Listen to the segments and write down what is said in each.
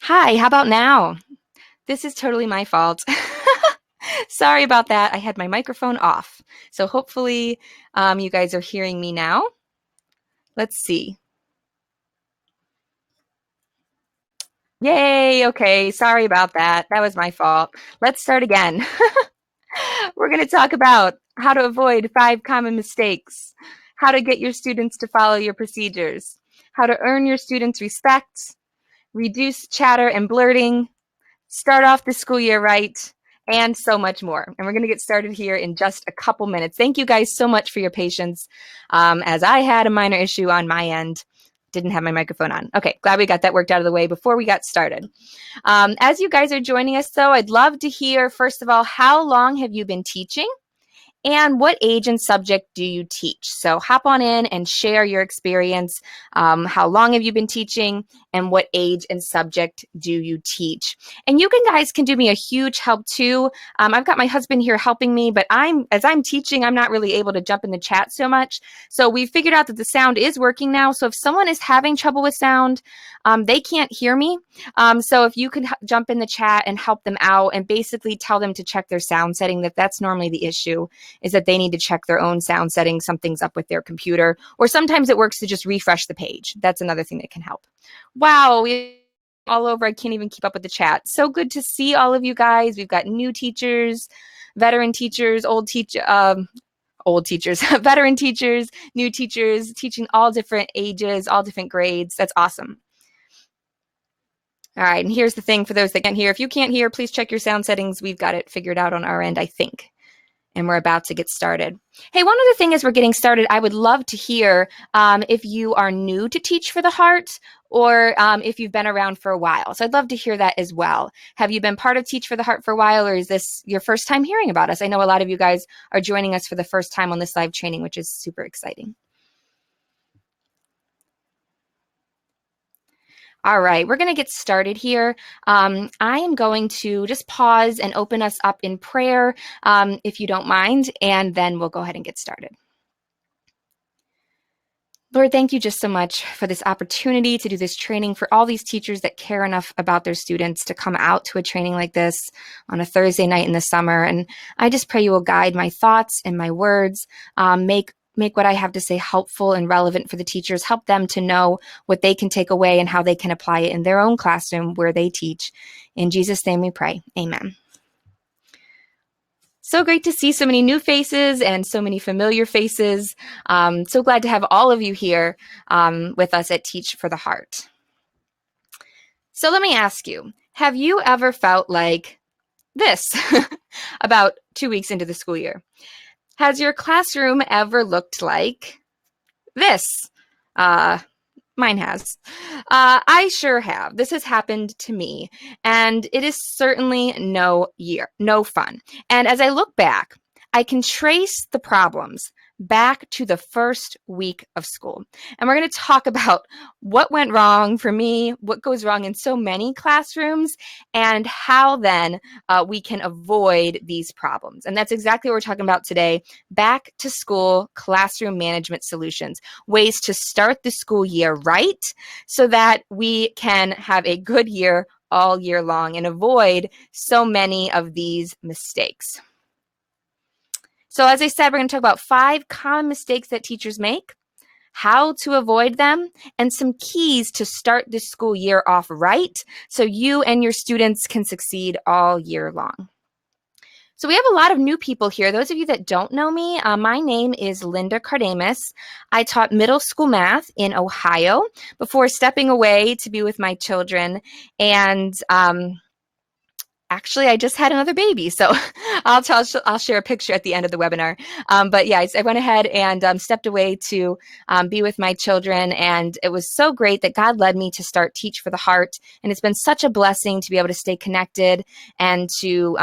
Hi, how about now? This is totally my fault. Sorry about that. I had my microphone off. So hopefully you guys are hearing me now. Let's see. Yay. Okay. Sorry about that. That was my fault. Let's start again. We're going to talk about how to avoid 5 common mistakes, how to get your students to follow your procedures, how to earn your students' respect, reduce chatter and blurting, start off the school year right, and so much more. And we're going to get started here in just a couple minutes. Thank you guys so much for your patience, as I had a minor issue on my end. Didn't have my microphone on. Okay, glad we got that worked out of the way before we got started. As you guys are joining us, though, I'd love to hear, first of all, how long have you been teaching? And what age and subject do you teach? So hop on in and share your experience. How long have you been teaching? And what age and subject do you teach? And you guys can do me a huge help too. I've got my husband here helping me, but as I'm teaching, I'm not really able to jump in the chat so much. So we figured out that the sound is working now. So if someone is having trouble with sound, they can't hear me. So if you could jump in the chat and help them out and basically tell them to check their sound setting, that's normally the issue, is that they need to check their own sound settings. Something's up with their computer, or sometimes it works to just refresh the page. That's another thing that can help. Wow, we all over. I can't even keep up with the chat. So good to see all of you guys. We've got new teachers, veteran teachers, old teachers, veteran teachers, new teachers, teaching all different ages, all different grades. That's awesome. All right, and here's the thing for those that can't hear. If you can't hear, please check your sound settings. We've got it figured out on our end, I think. And we're about to get started. Hey, one other thing as we're getting started, I would love to hear if you are new to Teach for the Heart or if you've been around for a while. So I'd love to hear that as well. Have you been part of Teach for the Heart for a while, or is this your first time hearing about us? I know a lot of you guys are joining us for the first time on this live training, which is super exciting. All right, we're going to get started here. I am going to just pause and open us up in prayer, if you don't mind, and then we'll go ahead and get started. Lord, thank you just so much for this opportunity to do this training, for all these teachers that care enough about their students to come out to a training like this on a Thursday night in the summer. And I just pray you will guide my thoughts and my words, make what I have to say helpful and relevant for the teachers, help them to know what they can take away and how they can apply it in their own classroom where they teach. In Jesus' name we pray. Amen. So great to see so many new faces and so many familiar faces. So glad to have all of you here with us at Teach for the Heart. So let me ask you, have you ever felt like this about 2 weeks into the school year? Has your classroom ever looked like this? Mine has. I sure have. This has happened to me, and it is certainly no fun. And as I look back, I can trace the problems back to the first week of school. And we're going to talk about what went wrong for me, what goes wrong in so many classrooms, and how then we can avoid these problems. And that's exactly what we're talking about today. Back to school classroom management solutions, ways to start the school year right so that we can have a good year all year long and avoid so many of these mistakes. So as I said, we're going to talk about 5 common mistakes that teachers make, how to avoid them, and some keys to start this school year off right so you and your students can succeed all year long. So we have a lot of new people here. Those of you that don't know me, my name is Linda Cardamus. I taught middle school math in Ohio before stepping away to be with my children. And actually, I just had another baby, so I'll share a picture at the end of the webinar. But yeah, I went ahead and stepped away to be with my children, and it was so great that God led me to start Teach for the Heart, and it's been such a blessing to be able to stay connected and to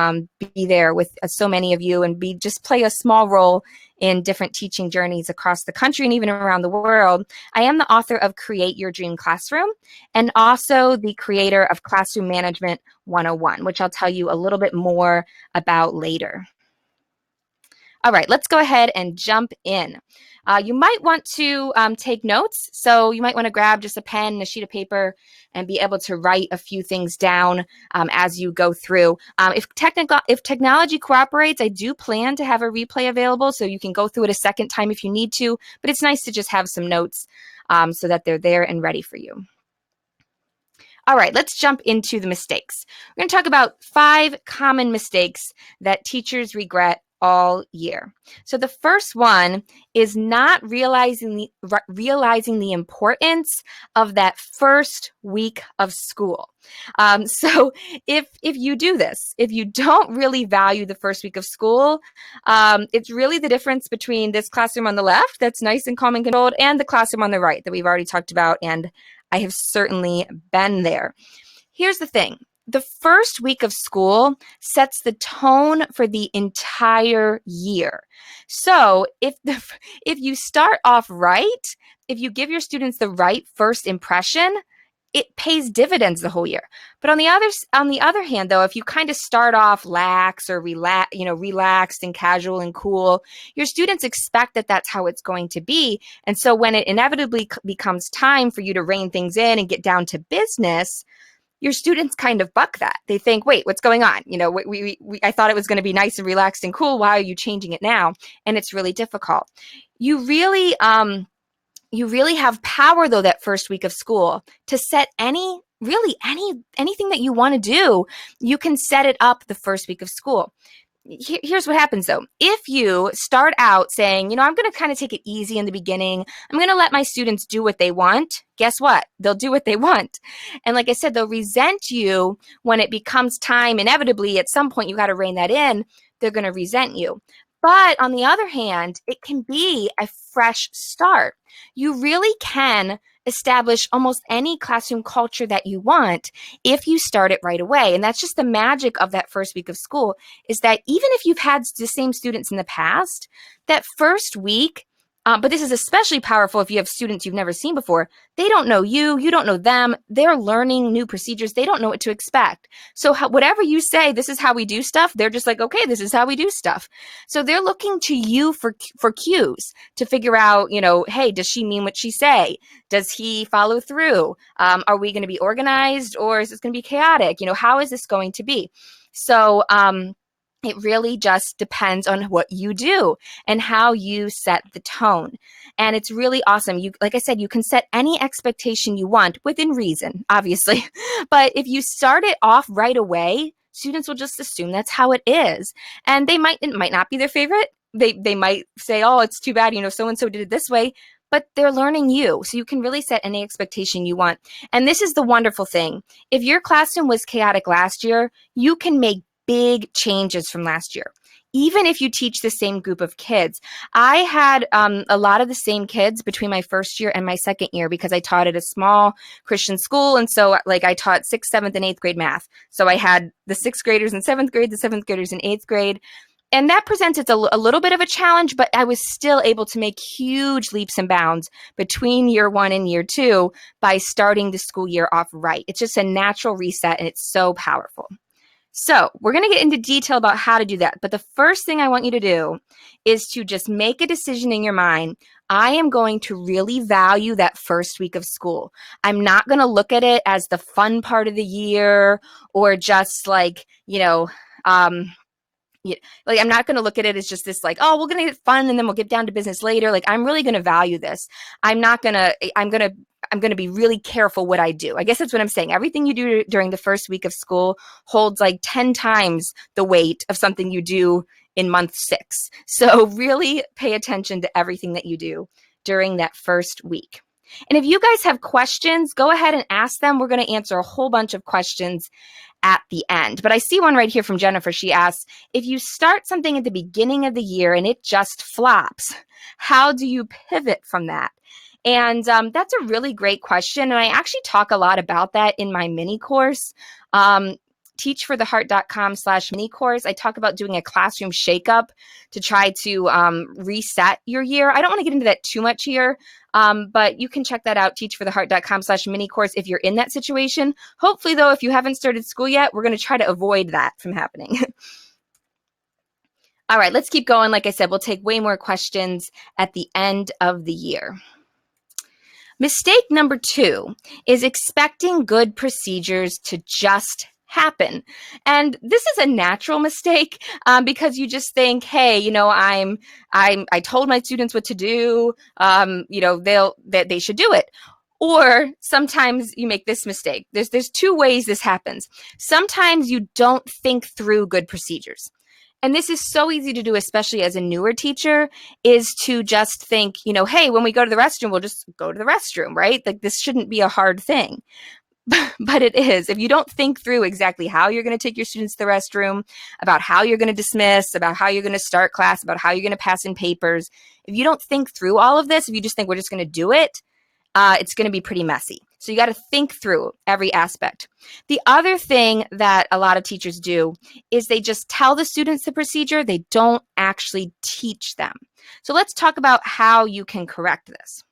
be there with so many of you and just play a small role in different teaching journeys across the country and even around the world. I am the author of Create Your Dream Classroom and also the creator of Classroom Management 101, which I'll tell you a little bit more about later. All right, let's go ahead and jump in. You might want to take notes. So you might want to grab just a pen and a sheet of paper and be able to write a few things down as you go through. If technology cooperates, I do plan to have a replay available so you can go through it a second time if you need to, but it's nice to just have some notes so that they're there and ready for you. All right, let's jump into the mistakes. We're going to talk about 5 common mistakes that teachers regret all year. So the first one is not realizing the importance of that first week of school. So if you do this, if you don't really value the first week of school, it's really the difference between this classroom on the left that's nice and calm and controlled and the classroom on the right that we've already talked about, and I have certainly been there. Here's the thing. The first week of school sets the tone for the entire year. So if you start off right, if you give your students the right first impression, it pays dividends the whole year. But on the other hand, though, if you kind of start off relaxed and casual and cool, your students expect that that's how it's going to be. And so when it inevitably becomes time for you to rein things in and get down to business, your students kind of buck that. They think, wait, what's going on? I thought it was going to be nice and relaxed and cool. Why are you changing it now? And it's really difficult. You really have power, though, that first week of school to set anything that you want to do. You can set it up the first week of school. Here's what happens, though. If you start out saying, I'm going to kind of take it easy in the beginning, I'm going to let my students do what they want, guess what? They'll do what they want. And like I said, they'll resent you when it becomes time. Inevitably, at some point, you got to rein that in. They're going to resent you. But on the other hand, it can be a fresh start. You really can establish almost any classroom culture that you want if you start it right away. And that's just the magic of that first week of school, is that even if you've had the same students in the past, that first week, but this is especially powerful if you have students you've never seen before. They don't know you. You don't know them. They're learning new procedures. They don't know what to expect. So whatever you say, this is how we do stuff, they're just like, okay, this is how we do stuff. So they're looking to you for cues to figure out, hey, does she mean what she say? Does he follow through? Are we going to be organized, or is this going to be chaotic? How is this going to be? So, it really just depends on what you do and how you set the tone. And it's really awesome. Like I said, you can set any expectation you want within reason, obviously. But if you start it off right away, students will just assume that's how it is. And it might not be their favorite. They might say, oh, it's too bad, so-and-so did it this way. But they're learning you. So you can really set any expectation you want. And this is the wonderful thing. If your classroom was chaotic last year, you can make big changes from last year, even if you teach the same group of kids. I had a lot of the same kids between my first year and my second year because I taught at a small Christian school. And so I taught 6th, 7th, and 8th grade math. So I had the 6th graders in 7th grade, the 7th graders in 8th grade. And that presented a little bit of a challenge, but I was still able to make huge leaps and bounds between year 1 and year 2 by starting the school year off right. It's just a natural reset, and it's so powerful. So we're going to get into detail about how to do that. But the first thing I want you to do is to just make a decision in your mind. I am going to really value that first week of school. I'm not going to look at it as the fun part of the year, or just I'm not going to look at it as just this oh, we're going to get fun and then we'll get down to business later. I'm really going to value this. I'm going to be really careful what I do. I guess that's what I'm saying. Everything you do during the first week of school holds 10 times the weight of something you do in month 6. So really pay attention to everything that you do during that first week. And if you guys have questions, go ahead and ask them. We're going to answer a whole bunch of questions at the end. But I see one right here from Jennifer. She asks, if you start something at the beginning of the year and it just flops, how do you pivot from that? And that's a really great question. And I actually talk a lot about that in my mini course, teachfortheheart.com/mini course. I talk about doing a classroom shakeup to try to reset your year. I don't want to get into that too much here, but you can check that out, teachfortheheart.com/mini course if you're in that situation. Hopefully, though, if you haven't started school yet, we're going to try to avoid that from happening. All right, let's keep going. Like I said, we'll take way more questions at the end of the year. Mistake number 2 is expecting good procedures to just happen. And this is a natural mistake because you just think, hey, I told my students what to do. They should do it. Or sometimes you make this mistake. There's 2 ways this happens. Sometimes you don't think through good procedures. And this is so easy to do, especially as a newer teacher, is to just think, hey, when we go to the restroom, we'll just go to the restroom, right? Like this shouldn't be a hard thing. But it is. If you don't think through exactly how you're going to take your students to the restroom, about how you're going to dismiss, about how you're going to start class, about how you're going to pass in papers, if you don't think through all of this, if you just think we're just going to do it, it's going to be pretty messy. So you got to think through every aspect. The other thing that a lot of teachers do is they just tell the students the procedure. They don't actually teach them. So let's talk about how you can correct this.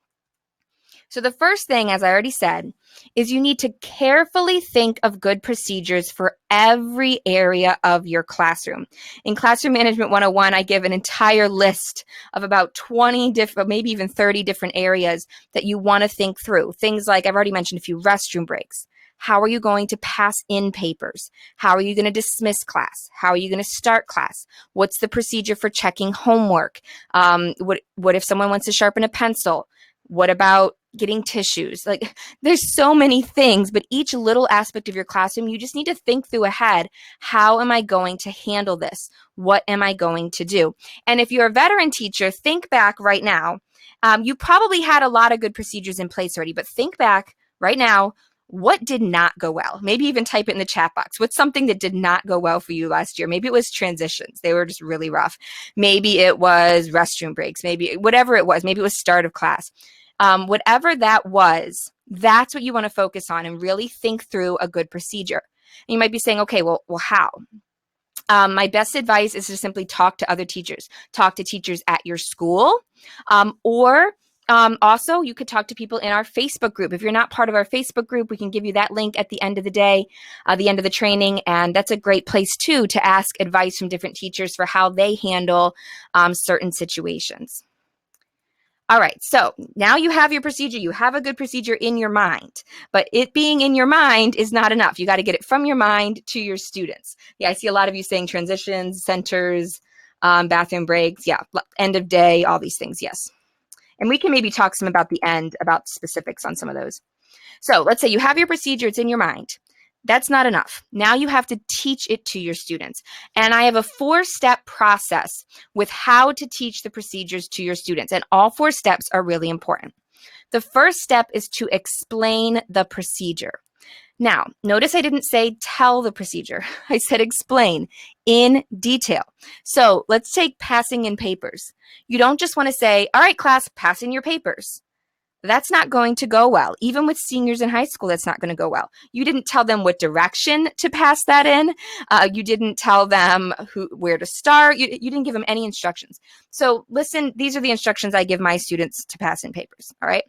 So the first thing, as I already said, is you need to carefully think of good procedures for every area of your classroom. In Classroom Management 101, I give an entire list of about 20 different, maybe even 30 different areas that you want to think through. Things like, I've already mentioned a few: restroom breaks. How are you going to pass in papers? How are you going to dismiss class? How are you going to start class? What's the procedure for checking homework? What if someone wants to sharpen a pencil? What about getting tissues? Like, there's so many things, but each little aspect of your classroom, you just need to think through ahead. How am I going to handle this? What am I going to do? And if you're a veteran teacher, think back right now. You probably had a lot of good procedures in place already, but think back right now. What did not go well? Maybe even type it in the chat box. What's something that did not go well for you last year? Maybe it was transitions. They were just really rough. Maybe it was restroom breaks. Maybe whatever it was. Maybe it was start of class. Whatever that was, that's what you want to focus on and really think through a good procedure. And you might be saying, okay, well, how? My best advice is to simply talk to other teachers. Talk to teachers at your school, or also, you could talk to people in our Facebook group. If you're not part of our Facebook group, we can give you that link at the end of the day, the end of the training. And that's a great place, too, to ask advice from different teachers for how they handle certain situations. All right, so now you have your procedure. You have a good procedure in your mind, but it being in your mind is not enough. You got to get it from your mind to your students. Yeah, I see a lot of you saying transitions, centers, bathroom breaks, yeah, end of day, all these things, yes. And we can maybe talk some about the end, about specifics on some of those. So let's say you have your procedure, it's in your mind. That's not enough. Now you have to teach it to your students. And I have a 4-step process with how to teach the procedures to your students. And all 4 steps are really important. The first step is to explain the procedure. Now, notice I didn't say tell the procedure. I said explain in detail. So let's take passing in papers. You don't just want to say, all right, class, pass in your papers. That's not going to go well. Even with seniors in high school, that's not going to go well. You didn't tell them what direction to pass that in. You didn't tell them where to start. You didn't give them any instructions. So listen, these are the instructions I give my students to pass in papers. All right.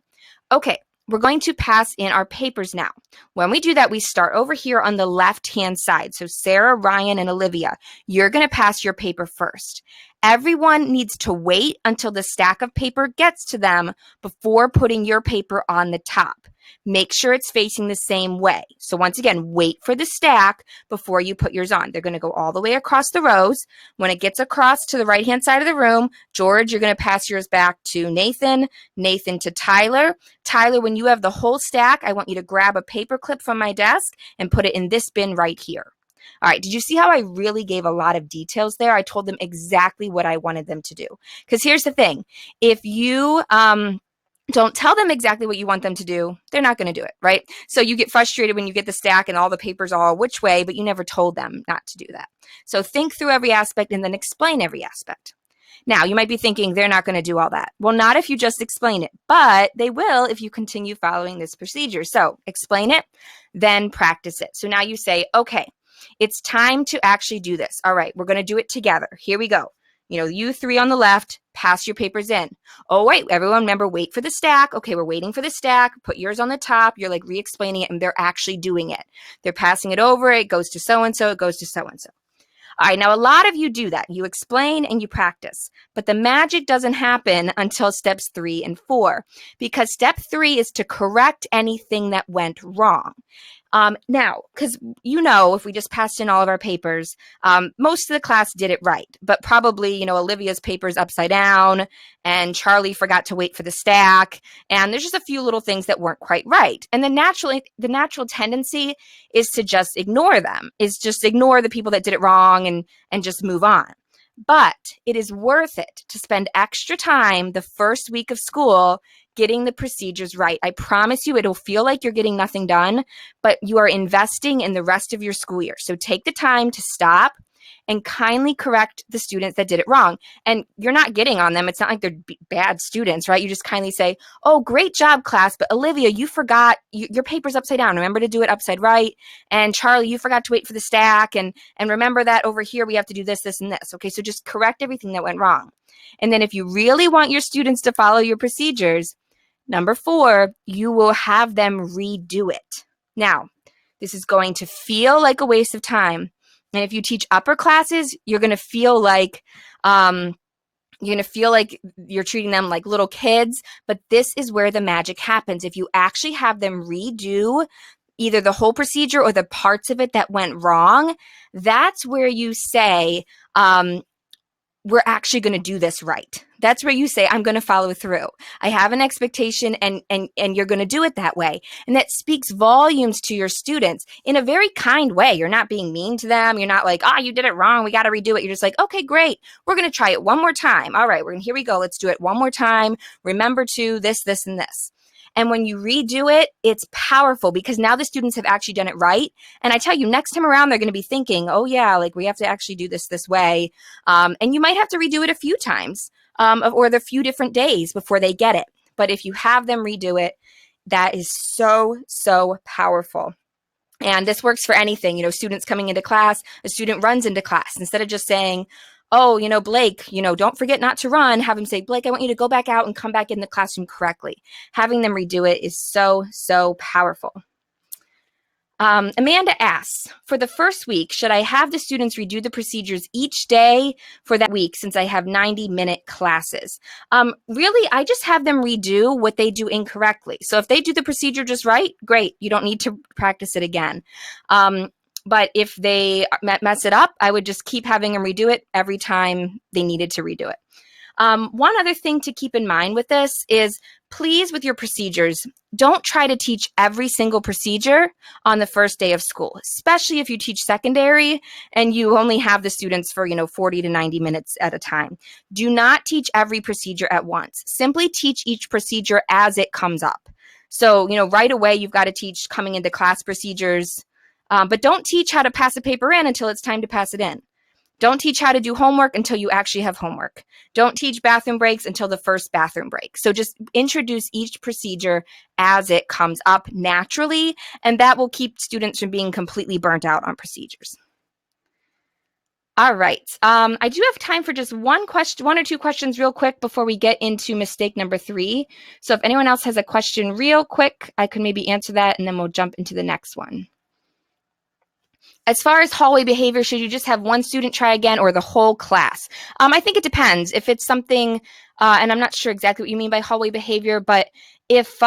Okay. We're going to pass in our papers now. When we do that, we start over here on the left-hand side. So Sarah, Ryan, and Olivia, you're going to pass your paper first. Everyone needs to wait until the stack of paper gets to them before putting your paper on the top. Make sure it's facing the same way. So once again, wait for the stack before you put yours on. They're going to go all the way across the rows. When it gets across to the right-hand side of the room, George, you're going to pass yours back to Nathan, Nathan to Tyler. Tyler, when you have the whole stack, I want you to grab a paper clip from my desk and put it in this bin right here. All right, did you see how I really gave a lot of details there? I told them exactly what I wanted them to do. Because here's the thing. If you don't tell them exactly what you want them to do, they're not going to do it, right? So you get frustrated when you get the stack and all the papers all which way, but you never told them not to do that. So think through every aspect and then explain every aspect. Now, you might be thinking they're not going to do all that. Well, not if you just explain it, but they will if you continue following this procedure. So explain it, then practice it. So now you say, okay, it's time to actually do this. All right, we're going to do it together. Here we go. You 3 on the left, pass your papers in. Oh, wait, everyone remember, wait for the stack. Okay, we're waiting for the stack. Put yours on the top. You're like re-explaining it, and they're actually doing it. They're passing it over. It goes to so-and-so. It goes to so-and-so. All right, now a lot of you do that. You explain and you practice, but the magic doesn't happen until steps 3 and 4, because step 3 is to correct anything that went wrong. Now, because if we just passed in all of our papers, most of the class did it right, but probably, Olivia's paper's upside down and Charlie forgot to wait for the stack. And there's just a few little things that weren't quite right. And then the natural tendency is to just ignore them, is just ignore the people that did it wrong and just move on. But it is worth it to spend extra time the first week of school getting the procedures right. I promise you, it'll feel like you're getting nothing done, but you are investing in the rest of your school year. So take the time to stop and kindly correct the students that did it wrong. And you're not getting on them. It's not like they're bad students, right? You just kindly say, oh, great job, class, but Olivia, you forgot your paper's upside down. Remember to do it upside right. And Charlie, you forgot to wait for the stack. And remember that over here, we have to do this, this, and this. Okay, so just correct everything that went wrong. And then if you really want your students to follow your procedures, number 4, you will have them redo it. Now, this is going to feel like a waste of time. And if you teach upper classes, you're going to feel like you're treating them like little kids. But this is where the magic happens. If you actually have them redo either the whole procedure or the parts of it that went wrong, that's where you say, we're actually going to do this right. That's where you say, I'm going to follow through. I have an expectation and you're going to do it that way. And that speaks volumes to your students in a very kind way. You're not being mean to them. You're not like, you did it wrong. We got to redo it. You're just like, okay, great. We're going to try it one more time. All right, here we go. Let's do it one more time. Remember to this, this, and this. And when you redo it, it's powerful because now the students have actually done it right. And I tell you, next time around, they're going to be thinking, oh yeah, like we have to actually do this way. And you might have to redo it a few times or the few different days before they get it. But if you have them redo it, that is so, so powerful. And this works for anything, students coming into class, a student runs into class. Instead of just saying, oh, Blake, don't forget not to run, have them say, Blake, I want you to go back out and come back in the classroom correctly. Having them redo it is so, so powerful. Amanda asks, for the first week, should I have the students redo the procedures each day for that week since I have 90-minute classes? Really, I just have them redo what they do incorrectly. So if they do the procedure just right, great. You don't need to practice it again. But if they mess it up, I would just keep having them redo it every time they needed to redo it. One other thing to keep in mind with this is, please, with your procedures, don't try to teach every single procedure on the first day of school, especially if you teach secondary and you only have the students for, 40 to 90 minutes at a time. Do not teach every procedure at once. Simply teach each procedure as it comes up. So, right away, you've got to teach coming into class procedures, but don't teach how to pass a paper in until it's time to pass it in. Don't teach how to do homework until you actually have homework. Don't teach bathroom breaks until the first bathroom break. So just introduce each procedure as it comes up naturally, and that will keep students from being completely burnt out on procedures. All right. I do have time for just one or two questions real quick before we get into mistake number 3. So if anyone else has a question real quick, I could maybe answer that, and then we'll jump into the next one. As far as hallway behavior, should you just have one student try again or the whole class? I think it depends. If it's something, and I'm not sure exactly what you mean by hallway behavior, but if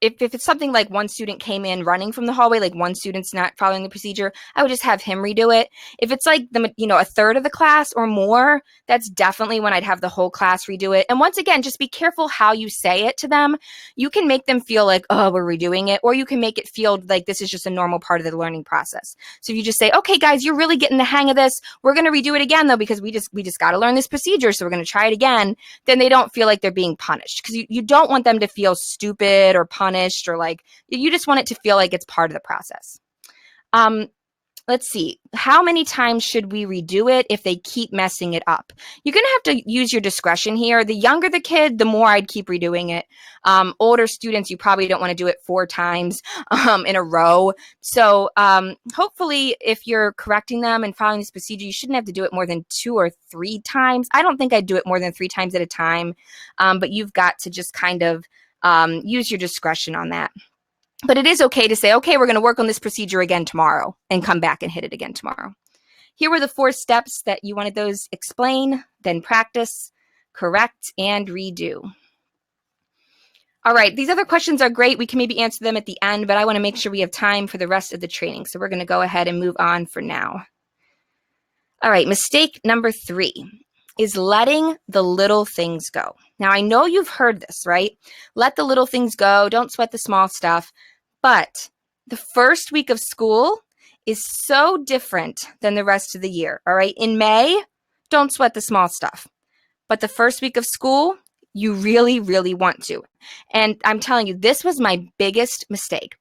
it's something like one student came in running from the hallway, like one student's not following the procedure, I would just have him redo it. If it's like a third of the class or more, that's definitely when I'd have the whole class redo it. And once again, just be careful how you say it to them. You can make them feel like, oh, we're redoing it, or you can make it feel like this is just a normal part of the learning process. So if you just say, okay, guys, you're really getting the hang of this. We're going to redo it again though, because we just got to learn this procedure. So we're going to try it again. Then they don't feel like they're being punished, because you don't want them to feel stupid or punished, or like, you just want it to feel like it's part of the process. Let's see. How many times should we redo it if they keep messing it up? You're going to have to use your discretion here. The younger the kid, the more I'd keep redoing it. Older students, you probably don't want to do it 4 times in a row. So hopefully if you're correcting them and following this procedure, you shouldn't have to do it more than 2 or 3 times. I don't think I'd do it more than 3 times at a time, but you've got to just kind of use your discretion on that. But it is okay to say, okay, we're going to work on this procedure again tomorrow and come back and hit it again tomorrow. Here were the 4 steps that you wanted those: explain, then practice, correct, and redo. All right, these other questions are great. We can maybe answer them at the end, but I want to make sure we have time for the rest of the training. So we're going to go ahead and move on for now. All right, mistake number 3 is letting the little things go. Now, I know you've heard this, right? Let the little things go. Don't sweat the small stuff. But the first week of school is so different than the rest of the year, all right? In May, don't sweat the small stuff. But the first week of school, you really, really want to. And I'm telling you, this was my biggest mistake.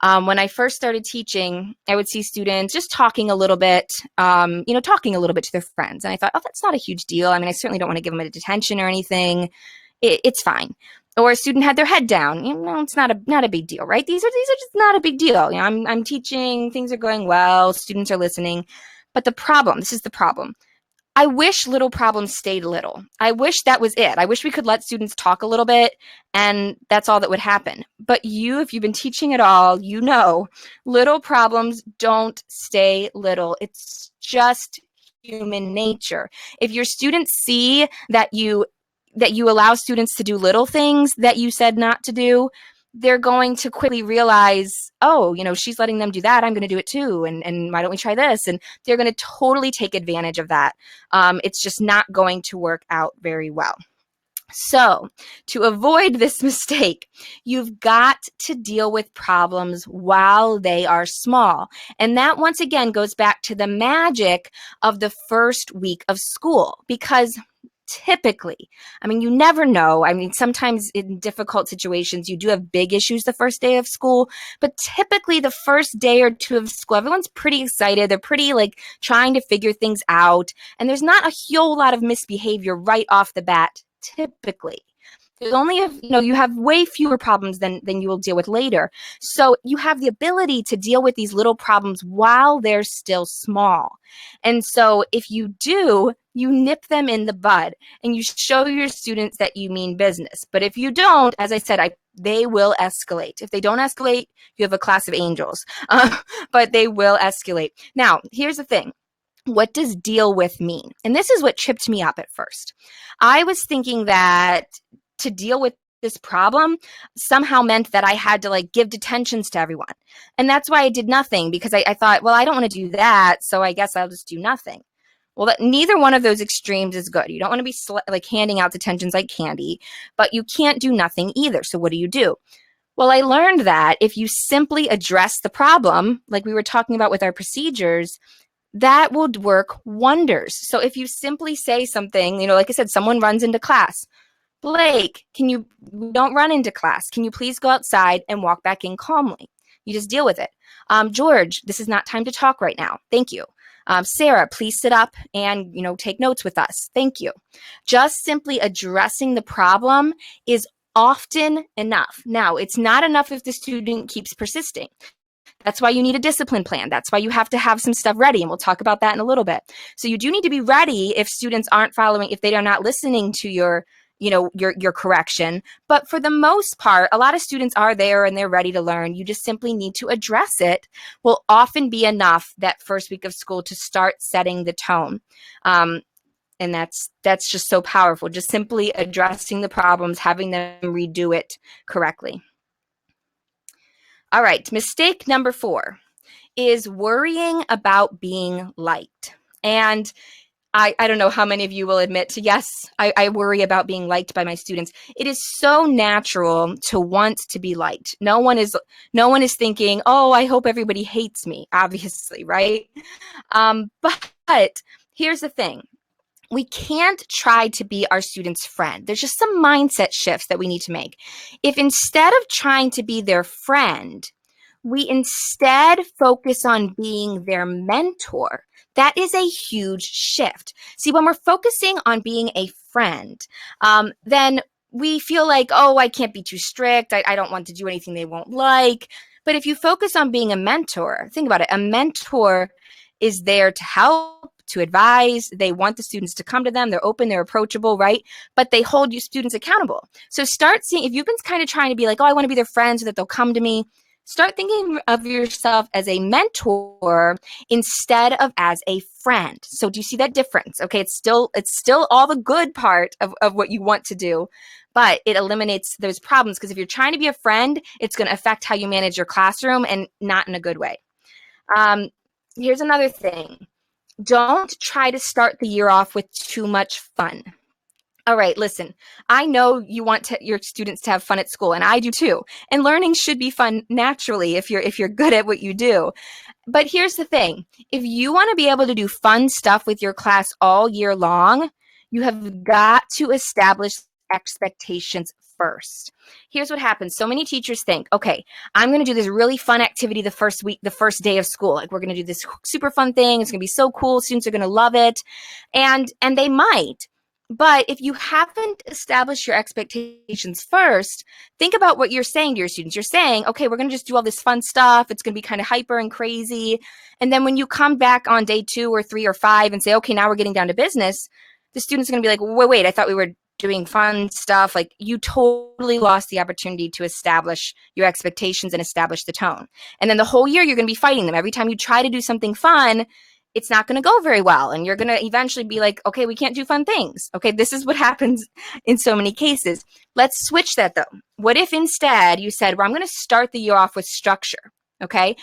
When I first started teaching, I would see students just talking a little bit, talking a little bit to their friends. And I thought, oh, that's not a huge deal. I mean, I certainly don't want to give them a detention or anything. It's fine. Or a student had their head down. It's not a big deal, right? These are just not a big deal. I'm teaching, things are going well, students are listening. But this is the problem. I wish little problems stayed little. I wish that was it. I wish we could let students talk a little bit and that's all that would happen. But if you've been teaching at all, little problems don't stay little. It's just human nature. If your students see that you allow students to do little things that you said not to do, they're going to quickly realize, oh, she's letting them do that. I'm going to do it too. And why don't we try this? And they're going to totally take advantage of that. It's just not going to work out very well. So to avoid this mistake, you've got to deal with problems while they are small. And that once again goes back to the magic of the first week of school, because typically, you never know. Sometimes in difficult situations, you do have big issues the first day of school, but typically the first day or two of school, everyone's pretty excited. They're pretty trying to figure things out. And there's not a whole lot of misbehavior right off the bat, typically. There's only, you have way fewer problems than you will deal with later. So you have the ability to deal with these little problems while they're still small. And so if you do, you nip them in the bud and you show your students that you mean business. But if you don't, as I said, they will escalate. If they don't escalate, you have a class of angels, but they will escalate. Now, here's the thing. What does deal with mean? And this is what tripped me up at first. I was thinking that to deal with this problem somehow meant that I had to give detentions to everyone. And that's why I did nothing, because I thought, well, I don't want to do that, so I guess I'll just do nothing. Well, neither one of those extremes is good. You don't want to be handing out detentions like candy, but you can't do nothing either. So what do? Well, I learned that if you simply address the problem, like we were talking about with our procedures, that will work wonders. So if you simply say something, like I said, someone runs into class. Blake, don't run into class. Can you please go outside and walk back in calmly? You just deal with it. George, this is not time to talk right now. Thank you. Sarah, please sit up and, take notes with us. Thank you. Just simply addressing the problem is often enough. Now, it's not enough if the student keeps persisting. That's why you need a discipline plan. That's why you have to have some stuff ready. And we'll talk about that in a little bit. So you do need to be ready if students aren't following, if they are not listening to your correction. But for the most part, a lot of students are there and they're ready to learn. You just simply need to address it. Will often be enough that first week of school to start setting the tone. And that's just so powerful. Just simply addressing the problems, having them redo it correctly. All right, mistake number 4 is worrying about being liked. And I don't know how many of you will admit to, yes, I worry about being liked by my students. It is so natural to want to be liked. No one is thinking, oh, I hope everybody hates me, obviously, right? But here's the thing. We can't try to be our students' friend. There's just some mindset shifts that we need to make. If instead of trying to be their friend, we instead focus on being their mentor, that is a huge shift. See, when we're focusing on being a friend, then we feel like, oh, I can't be too strict. I don't want to do anything they won't like. But if you focus on being a mentor, think about it. A mentor is there to help, to advise. They want the students to come to them. They're open, they're approachable, right? But they hold you students accountable. So start seeing, if you've been kind of trying to be like, oh, I want to be their friend so that they'll come to me, Start thinking of yourself as a mentor instead of as a friend. So do you see that difference? Okay, it's still all the good part of what you want to do, but it eliminates those problems, because if you're trying to be a friend, it's going to affect how you manage your classroom, and not in a good way. Um, Here's another thing. Don't try to start the year off with too much fun. All right, listen, I know you want your students to have fun at school, and I do too. And learning should be fun naturally if you're good at what you do. But here's the thing. If you want to be able to do fun stuff with your class all year long, you have got to establish expectations first. Here's what happens. So many teachers think, okay, I'm going to do this really fun activity the first week, the first day of school. Like, we're going to do this super fun thing. It's going to be so cool. Students are going to love it. And they might. But if you haven't established your expectations first, think about what you're saying to your students. You're saying, okay, we're going to just do all this fun stuff. It's going to be kind of hyper and crazy. And then when you come back on day 2 or 3 or 5 and say, okay, now we're getting down to business, the students are going to be like, wait, I thought we were doing fun stuff. Like, you totally lost the opportunity to establish your expectations and establish the tone. And then the whole year you're going to be fighting them. Every time you try to do something fun, it's not going to go very well. And you're going to eventually be like, okay, we can't do fun things. Okay, this is what happens in so many cases. Let's switch that though. What if instead you said, well, I'm going to start the year off with structure. Okay,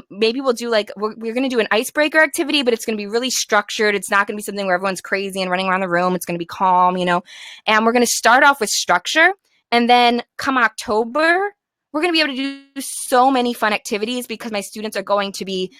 maybe we'll do like, we're going to do an icebreaker activity, but it's going to be really structured. It's not going to be something where everyone's crazy and running around the room. It's going to be calm, and we're going to start off with structure. And then come October, we're going to be able to do so many fun activities, because my students are going to be,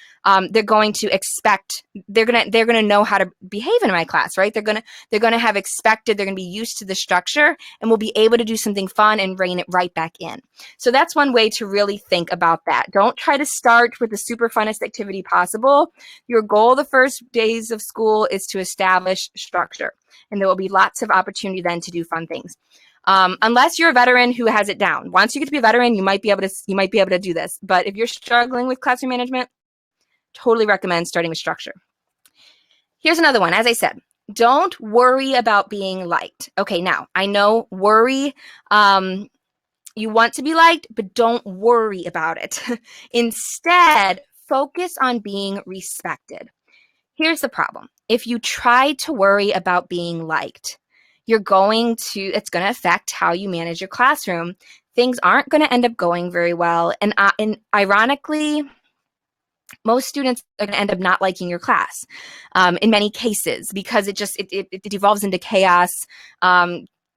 they're going to know how to behave in my class, right? They're going to have expected, they're going to be used to the structure, and we'll be able to do something fun and rein it right back in. So that's one way to really think about that. Don't try to start with the super funnest activity possible. Your goal the first days of school is to establish structure, and there will be lots of opportunity then to do fun things. Unless you're a veteran who has it down. Once you get to be a veteran, you might be able to do this. But if you're struggling with classroom management, totally recommend starting with structure. Here's another one. As I said, don't worry about being liked. Okay, now I know worry, you want to be liked, but don't worry about it. Instead, focus on being respected. Here's the problem. If you try to worry about being liked, it's going to affect how you manage your classroom. Things aren't going to end up going very well. And ironically, most students are going to end up not liking your class in many cases, because it devolves into chaos.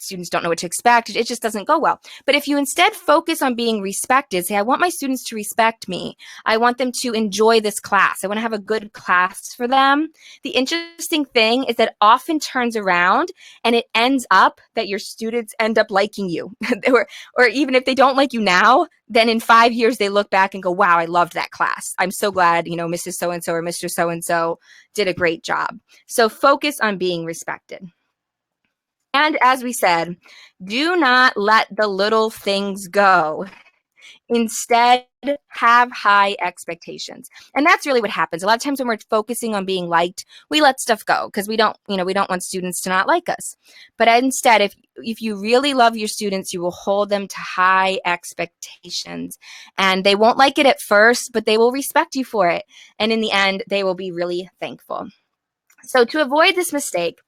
Students don't know what to expect. It just doesn't go well. But if you instead focus on being respected, say, I want my students to respect me. I want them to enjoy this class. I want to have a good class for them. The interesting thing is that often turns around and it ends up that your students end up liking you. or even if they don't like you now, then in 5 years, they look back and go, wow, I loved that class. I'm so glad, Mrs. So-and-so or Mr. So-and-so did a great job. So focus on being respected. And as we said, do not let the little things go. Instead, have high expectations. And that's really what happens. A lot of times when we're focusing on being liked, we let stuff go because we don't want students to not like us. But instead, if you really love your students, you will hold them to high expectations. And they won't like it at first, but they will respect you for it. And in the end, they will be really thankful. So to avoid this mistake,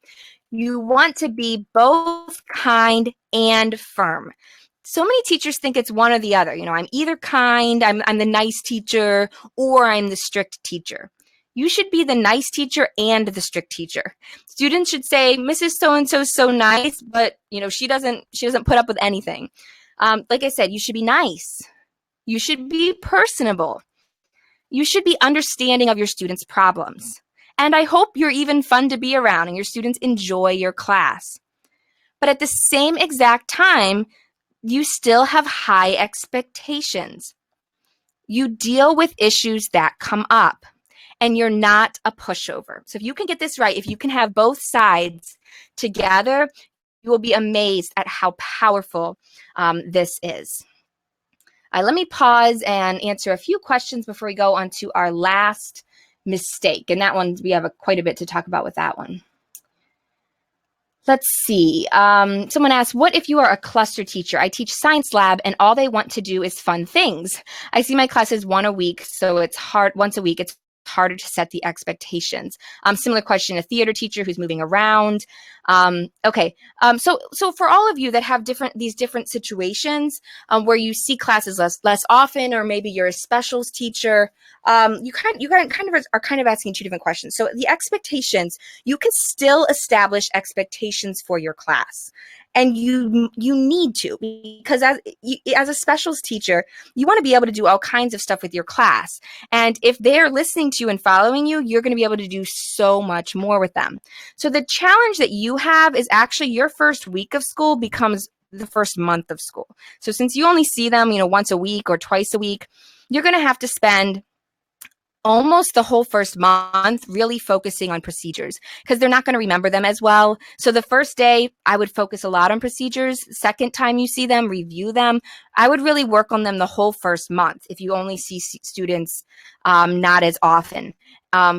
you want to be both kind and firm. So many teachers think it's one or the other. I'm either kind, I'm the nice teacher, or I'm the strict teacher. You should be the nice teacher and the strict teacher. Students should say, Mrs. So-and-so is so nice, but she doesn't put up with anything. Like I said, you should be nice. You should be personable. You should be understanding of your students' problems. And I hope you're even fun to be around and your students enjoy your class. But at the same exact time, you still have high expectations. You deal with issues that come up, and you're not a pushover. So if you can get this right, if you can have both sides together, you will be amazed at how powerful this is. Let me pause and answer a few questions before we go on to our last mistake. And that one, we have quite a bit to talk about with that one. Let's see. Someone asked, what if you are a cluster teacher? I teach science lab and all they want to do is fun things. I see my classes one a week, so it's hard once a week. It's harder to set the expectations. Similar question, a theater teacher who's moving around. Okay. So for all of you that have these different situations where you see classes less often, or maybe you're a specials teacher, you are kind of asking two different questions. So the expectations, you can still establish expectations for your class. And you need to, because as a specials teacher, you want to be able to do all kinds of stuff with your class. And if they're listening to you and following you, you're going to be able to do so much more with them. So the challenge that you have is actually your first week of school becomes the first month of school. So since you only see them, once a week or twice a week, you're going to have to spend almost the whole first month really focusing on procedures, because they're not going to remember them as well. So the first day, I would focus a lot on procedures. Second time you see them, review them. I would really work on them the whole first month if you only see students not as often.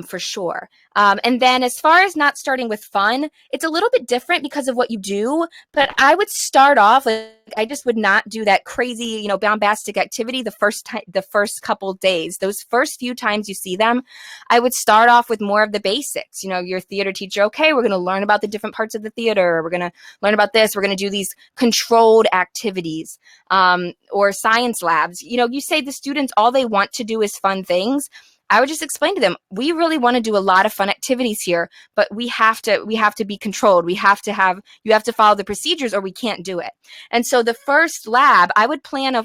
For sure. And then as far as not starting with fun, it's a little bit different because of what you do, but I would start off, I just would not do that crazy, bombastic activity the first couple days. Those first few times you see them, I would start off with more of the basics. Your theater teacher, okay, we're going to learn about the different parts of the theater. We're going to learn about this. We're going to do these controlled activities, or science labs. You say the students, all they want to do is fun things. I would just explain to them, we really want to do a lot of fun activities here, but we have to be controlled. You have to follow the procedures or we can't do it. And so the first lab, I would plan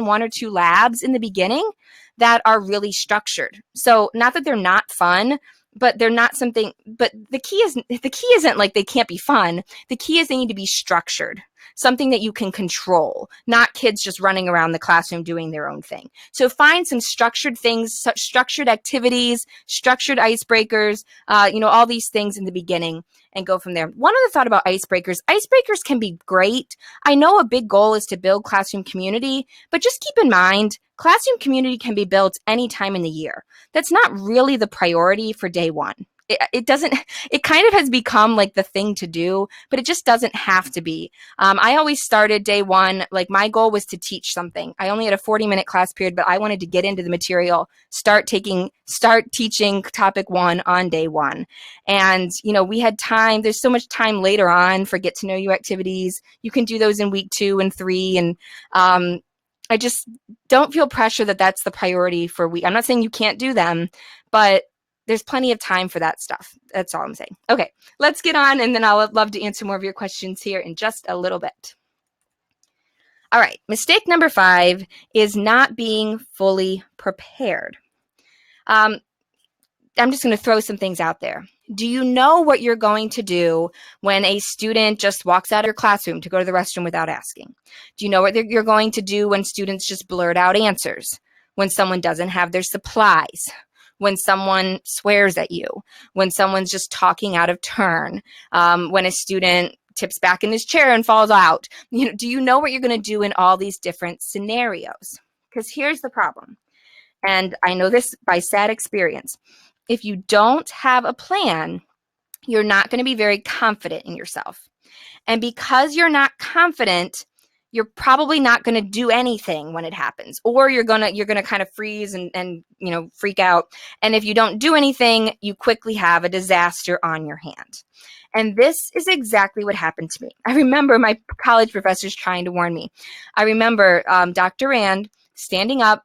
one or two labs in the beginning that are really structured. So not that they're not fun, but they're not something, but the key isn't like they can't be fun. The key is they need to be structured. Something that you can control, not kids just running around the classroom doing their own thing. So find some structured things, such structured activities, structured icebreakers, all these things in the beginning, and go from there. One other thought about icebreakers. Icebreakers can be great. I know a big goal is to build classroom community, but just keep in mind, classroom community can be built any time in the year. That's not really the priority for day one. It kind of has become like the thing to do, but it just doesn't have to be. I always started day one, like my goal was to teach something. I only had a 40-minute class period, but I wanted to get into the material, start teaching topic one on day one. And, we had time, there's so much time later on for get to know you activities. You can do those in week 2 and 3. And, I just don't feel pressure that that's the priority for week. I'm not saying you can't do them, but there's plenty of time for that stuff. That's all I'm saying. Okay, let's get on, and then I'll love to answer more of your questions here in just a little bit. All right, mistake number 5 is not being fully prepared. I'm just going to throw some things out there. Do you know what you're going to do when a student just walks out of your classroom to go to the restroom without asking? Do you know what you're going to do when students just blurt out answers? When someone doesn't have their supplies? When someone swears at you? When someone's just talking out of turn? When a student tips back in his chair and falls out? Do you know what you're going to do in all these different scenarios? Because here's the problem. And I know this by sad experience. If you don't have a plan, you're not going to be very confident in yourself. And because you're not confident, you're probably not going to do anything when it happens, or you're going to kind of freeze and freak out. And if you don't do anything, you quickly have a disaster on your hand. And this is exactly what happened to me. I remember my college professors trying to warn me. I remember Dr. Rand standing up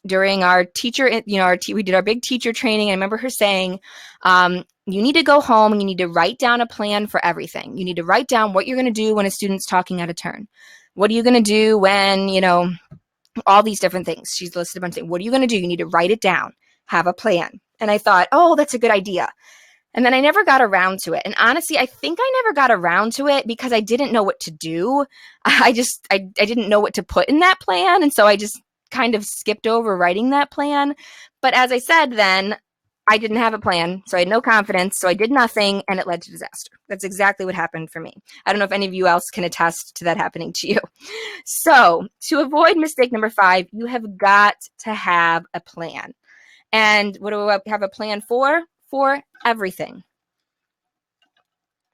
during our teacher, we did our big teacher training. I remember her saying, you need to go home and you need to write down a plan for everything. You need to write down what you're going to do when a student's talking out of turn. What are you going to do when, all these different things. She's listed a bunch of things. What are you going to do? You need to write it down, have a plan. And I thought, oh, that's a good idea. And then I never got around to it. And honestly, I think I never got around to it because I didn't know what to do. I didn't know what to put in that plan. And so I just kind of skipped over writing that plan. But as I said, then I didn't have a plan, so I had no confidence, so I did nothing, and it led to disaster. That's exactly what happened for me. I don't know if any of you else can attest to that happening to you. So to avoid mistake number 5, you have got to have a plan. And what do I have a plan for? For everything.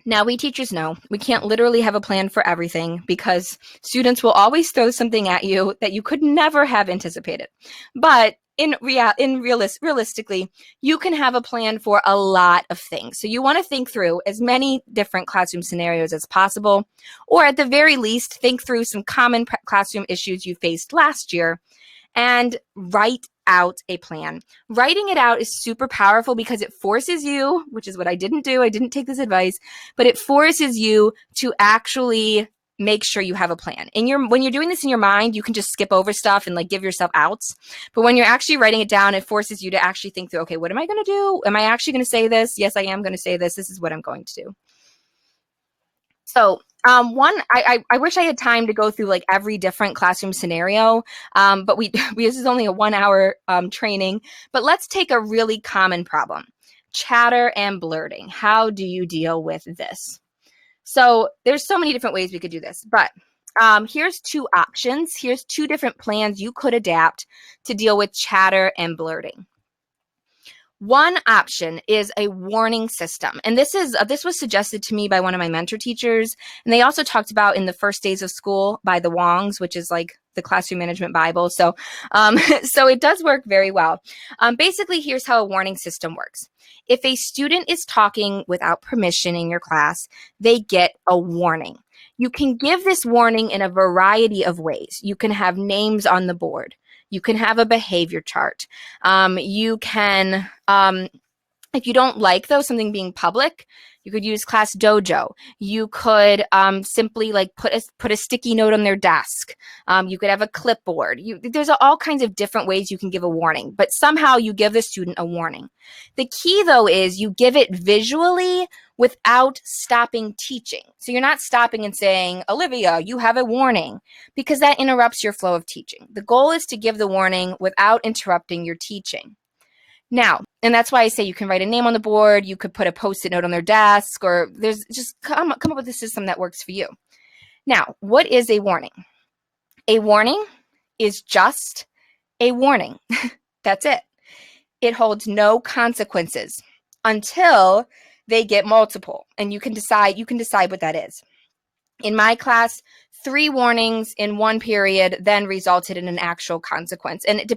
Now, we teachers know we can't literally have a plan for everything because students will always throw something at you that you could never have anticipated. But realistically, you can have a plan for a lot of things. So you want to think through as many different classroom scenarios as possible, or at the very least, think through some common classroom issues you faced last year and write out a plan. Writing it out is super powerful because it forces you, which is what I didn't do, I didn't take this advice, but it forces you to actually make sure you have a plan. When you're doing this in your mind, you can just skip over stuff and like give yourself outs. But when you're actually writing it down, it forces you to actually think through, okay, what am I going to do? Am I actually going to say this? Yes, I am going to say this. This is what I'm going to do. So I wish I had time to go through like every different classroom scenario, but this is only a 1 hour training. But let's take a really common problem: chatter and blurting. How do you deal with this? So there's so many different ways we could do this, but here's two options. Here's two different plans you could adapt to deal with chatter and blurting. One option is a warning system. And this was suggested to me by one of my mentor teachers. And they also talked about in the First Days of School by the Wongs, which is like the classroom management Bible. So, so it does work very well. Basically, here's how a warning system works. If a student is talking without permission in your class, they get a warning. You can give this warning in a variety of ways. You can have names on the board. You can have a behavior chart. You can, if you don't like though something being public, you could use Class Dojo. You could simply like put a sticky note on their desk. You could have a clipboard. There's all kinds of different ways you can give a warning, but somehow you give the student a warning. The key though is you give it visually without stopping teaching. So you're not stopping and saying, Olivia, you have a warning, because that interrupts your flow of teaching. The goal is to give the warning without interrupting your teaching. Now, and that's why I say you can write a name on the board, you could put a Post-it note on their desk, or there's just come up with a system that works for you. Now, what is a warning? A warning is just a warning. That's it. It holds no consequences until they get multiple, and you can decide what that is. In my class, 3 warnings in 1 period then resulted in an actual consequence. And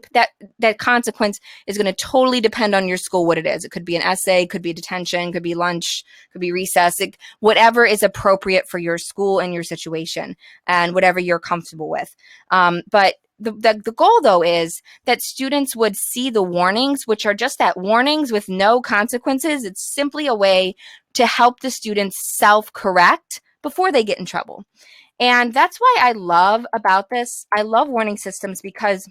that consequence is going to totally depend on your school, what it is. It could be an essay, could be detention, could be lunch, could be recess, whatever is appropriate for your school and your situation and whatever you're comfortable with. But the goal, though, is that students would see the warnings, which are just that, warnings with no consequences. It's simply a way to help the students self-correct before they get in trouble. And that's why I love about this. I love warning systems because,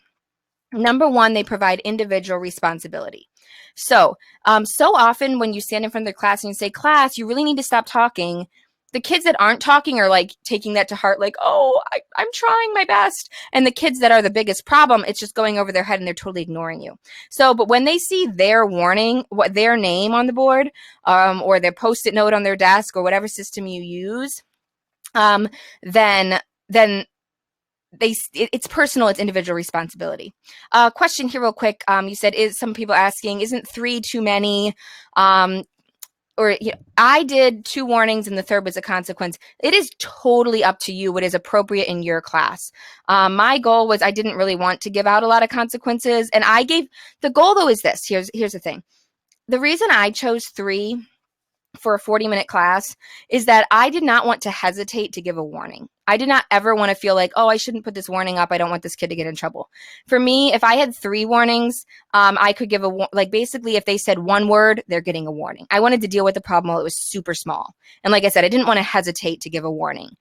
number one, they provide individual responsibility. So often when you stand in front of the class and you say, class, you really need to stop talking, the kids that aren't talking are like taking that to heart, like, oh, I'm trying my best. And the kids that are the biggest problem, it's just going over their head and they're totally ignoring you. So, but when they see their warning, their name on the board, or their Post-it note on their desk, or whatever system you use, then it's personal, it's individual responsibility. Question here real quick. You said, some people asking, isn't 3 too many? I did 2 warnings and the third was a consequence. It is totally up to you what is appropriate in your class. My goal was I didn't really want to give out a lot of consequences, and the goal though is this. Here's the thing. The reason I chose 3 for a 40-minute class is that I did not want to hesitate to give a warning. I did not ever want to feel like, oh, I shouldn't put this warning up. I don't want this kid to get in trouble. For me, if I had 3 warnings, I could give basically if they said 1 word, they're getting a warning. I wanted to deal with the problem while it was super small. And like I said, I didn't want to hesitate to give a warning.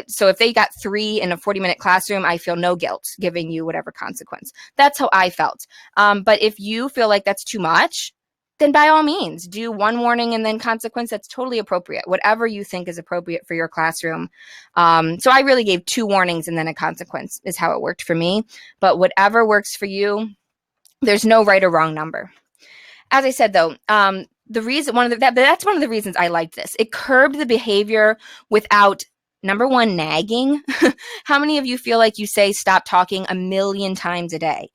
So if they got 3 in a 40-minute classroom, I feel no guilt giving you whatever consequence. That's how I felt. But if you feel like that's too much, then by all means, do 1 warning and then consequence. That's totally appropriate. Whatever you think is appropriate for your classroom. So I really gave 2 warnings and then a consequence is how it worked for me. But whatever works for you, there's no right or wrong number. As I said, though, that's one of the reasons I liked this. It curbed the behavior without Number one, nagging. How many of you feel like you say stop talking a million times a day?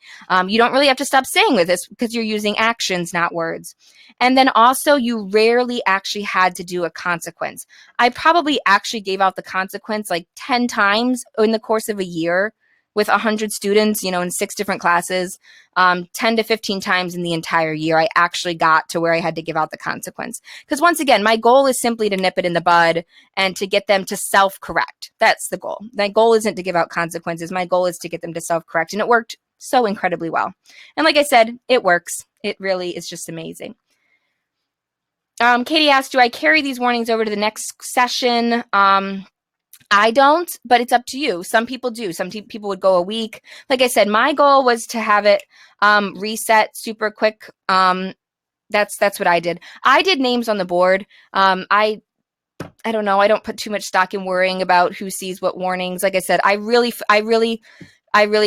You don't really have to stop saying with this because you're using actions, not words. And then also, you rarely actually had to do a consequence. I probably actually gave out the consequence like 10 times in the course of a year with 100 students, in 6 different classes. 10 to 15 times in the entire year, I actually got to where I had to give out the consequence. Because once again, my goal is simply to nip it in the bud and to get them to self-correct. That's the goal. My goal isn't to give out consequences. My goal is to get them to self-correct. And it worked so incredibly well. And like I said, it works. It really is just amazing. Katie asked, do I carry these warnings over to the next session? I don't, but it's up to you. Some people do. Some people would go a week. Like I said, my goal was to have it reset super quick. That's what I did. I did names on the board. I don't know. I don't put too much stock in worrying about who sees what warnings. Like I said, I really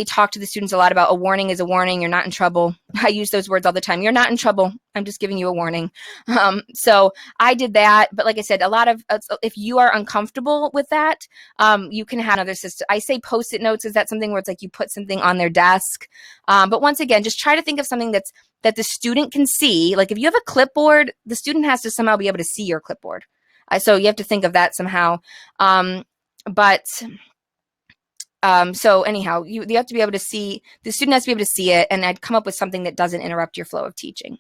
talk to the students a lot about a warning is a warning. You're not in trouble. I use those words all the time. You're not in trouble. I'm just giving you a warning. So I did that. But like I said, if you are uncomfortable with that, you can have another system. I say Post-it notes. Is that something where it's like you put something on their desk? But once again, just try to think of something that the student can see. Like if you have a clipboard, the student has to somehow be able to see your clipboard. So you have to think of that somehow. So anyhow, you have to be able to see, the student has to be able to see it, and I'd come up with something that doesn't interrupt your flow of teaching.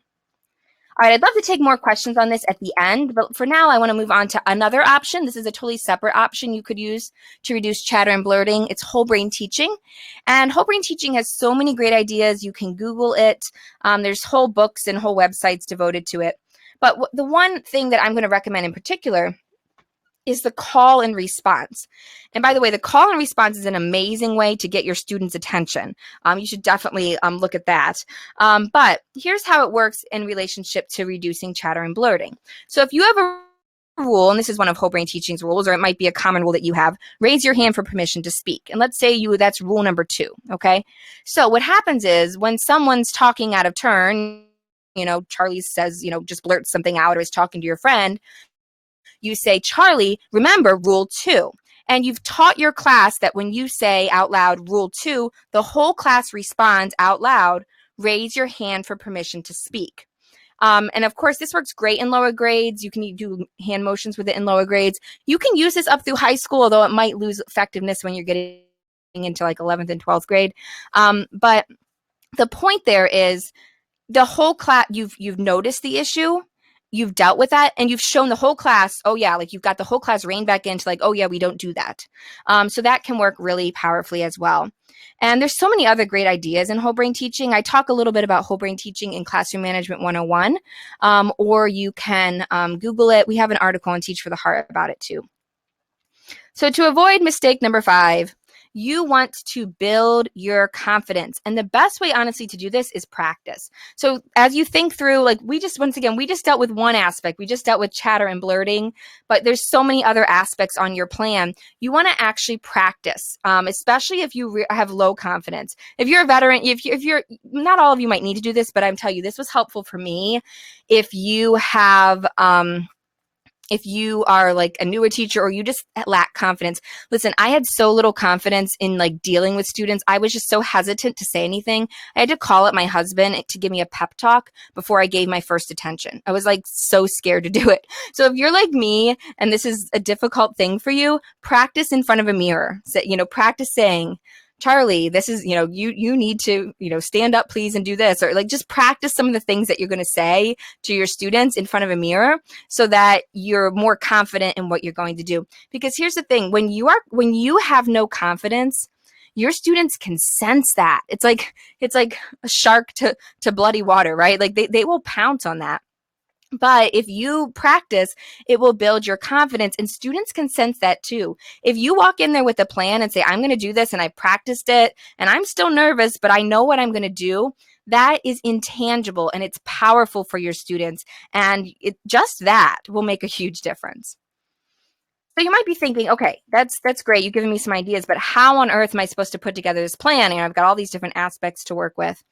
All right, I'd love to take more questions on this at the end, but for now, I want to move on to another option. This is a totally separate option you could use to reduce chatter and blurting. It's whole brain teaching. And whole brain teaching has so many great ideas. You can Google it. There's whole books and whole websites devoted to it. But the one thing that I'm going to recommend in particular is the call and response. And by the way, the call and response is an amazing way to get your students' attention. You should definitely look at that. But here's how it works in relationship to reducing chatter and blurting. So if you have a rule, and this is one of Whole Brain Teaching's rules, or it might be a common rule that you have, raise your hand for permission to speak. And let's say that's rule number 2, okay? So what happens is when someone's talking out of turn, Charlie says, just blurt something out or is talking to your friend, you say, Charlie, remember rule 2. And you've taught your class that when you say out loud rule 2, the whole class responds out loud, raise your hand for permission to speak. And of course, this works great in lower grades. You can do hand motions with it in lower grades. You can use this up through high school, although it might lose effectiveness when you're getting into like 11th and 12th grade. But the point there is the whole class, you've noticed the issue. You've dealt with that, and you've shown the whole class, oh yeah, like you've got the whole class reined back into like, oh yeah, we don't do that. So that can work really powerfully as well. And there's so many other great ideas in whole brain teaching. I talk a little bit about whole brain teaching in Classroom Management 101, or you can Google it. We have an article on Teach for the Heart about it too. So to avoid mistake number 5, you want to build your confidence. And the best way, honestly, to do this is practice. So as you think through, like we just dealt with one aspect. We just dealt with chatter and blurting, but there's so many other aspects on your plan. You want to actually practice, especially if you have low confidence. If you're a veteran, if you're, not all of you might need to do this, but I'm telling you, this was helpful for me. If you have, if you are like a newer teacher or you just lack confidence, listen, I had so little confidence in like dealing with students. I was just so hesitant to say anything. I had to call up my husband to give me a pep talk before I gave my first attention. I was like so scared to do it. So if you're like me and this is a difficult thing for you, practice in front of a mirror. So, practice saying, Charlie, this is, you need to, stand up, please, and do this, or like just practice some of the things that you're going to say to your students in front of a mirror so that you're more confident in what you're going to do. Because here's the thing, when you have no confidence, your students can sense that. It's like a shark to bloody water, right? Like they will pounce on that. But if you practice, it will build your confidence, and students can sense that too. If you walk in there with a plan and say, I'm going to do this and I practiced it and I'm still nervous, but I know what I'm going to do, that is intangible and it's powerful for your students. And just that will make a huge difference. So you might be thinking, okay, that's great. You've given me some ideas, but how on earth am I supposed to put together this plan? And I've got all these different aspects to work with.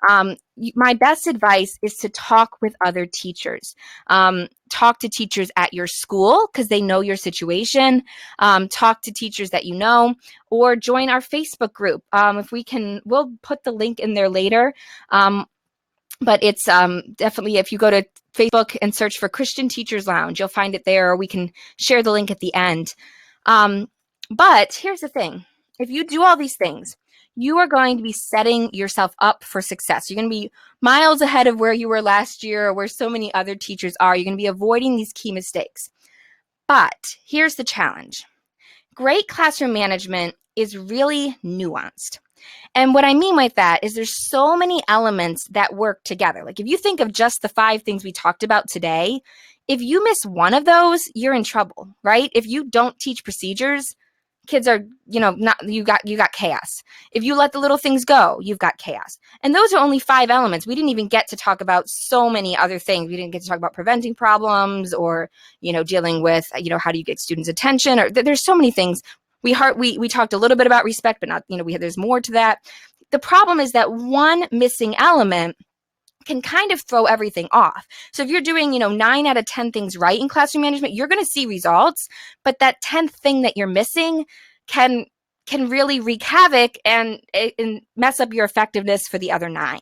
My best advice is to talk with other teachers. Talk to teachers at your school because they know your situation. Talk to teachers that you know, or join our Facebook group. If we can, we'll put the link in there later. But it's definitely, if you go to Facebook and search for Christian Teachers Lounge, you'll find it there, or we can share the link at the end. But here's the thing. If you do all these things, you are going to be setting yourself up for success. You're going to be miles ahead of where you were last year or where so many other teachers are. You're going to be avoiding these key mistakes. But here's the challenge. Great classroom management is really nuanced. And what I mean by that is there's so many elements that work together. Like if you think of just the 5 things we talked about today, if you miss one of those, you're in trouble, right? If you don't teach procedures, kids are, you got chaos. If you let the little things go, you've got chaos. And those are only 5 elements. We didn't even get to talk about so many other things. We didn't get to talk about preventing problems or, dealing with, how do you get students' attention, or there's so many things. We talked a little bit about respect, but not, there's more to that. The problem is that one missing element can kind of throw everything off. So if you're doing, 9 out of 10 things right in classroom management, you're going to see results, but that 10th thing that you're missing can really wreak havoc and mess up your effectiveness for the other 9.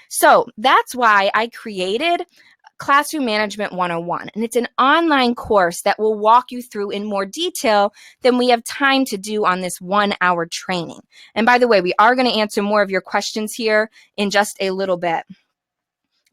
So that's why I created Classroom Management 101. And it's an online course that will walk you through in more detail than we have time to do on this 1-hour training. And by the way, we are going to answer more of your questions here in just a little bit.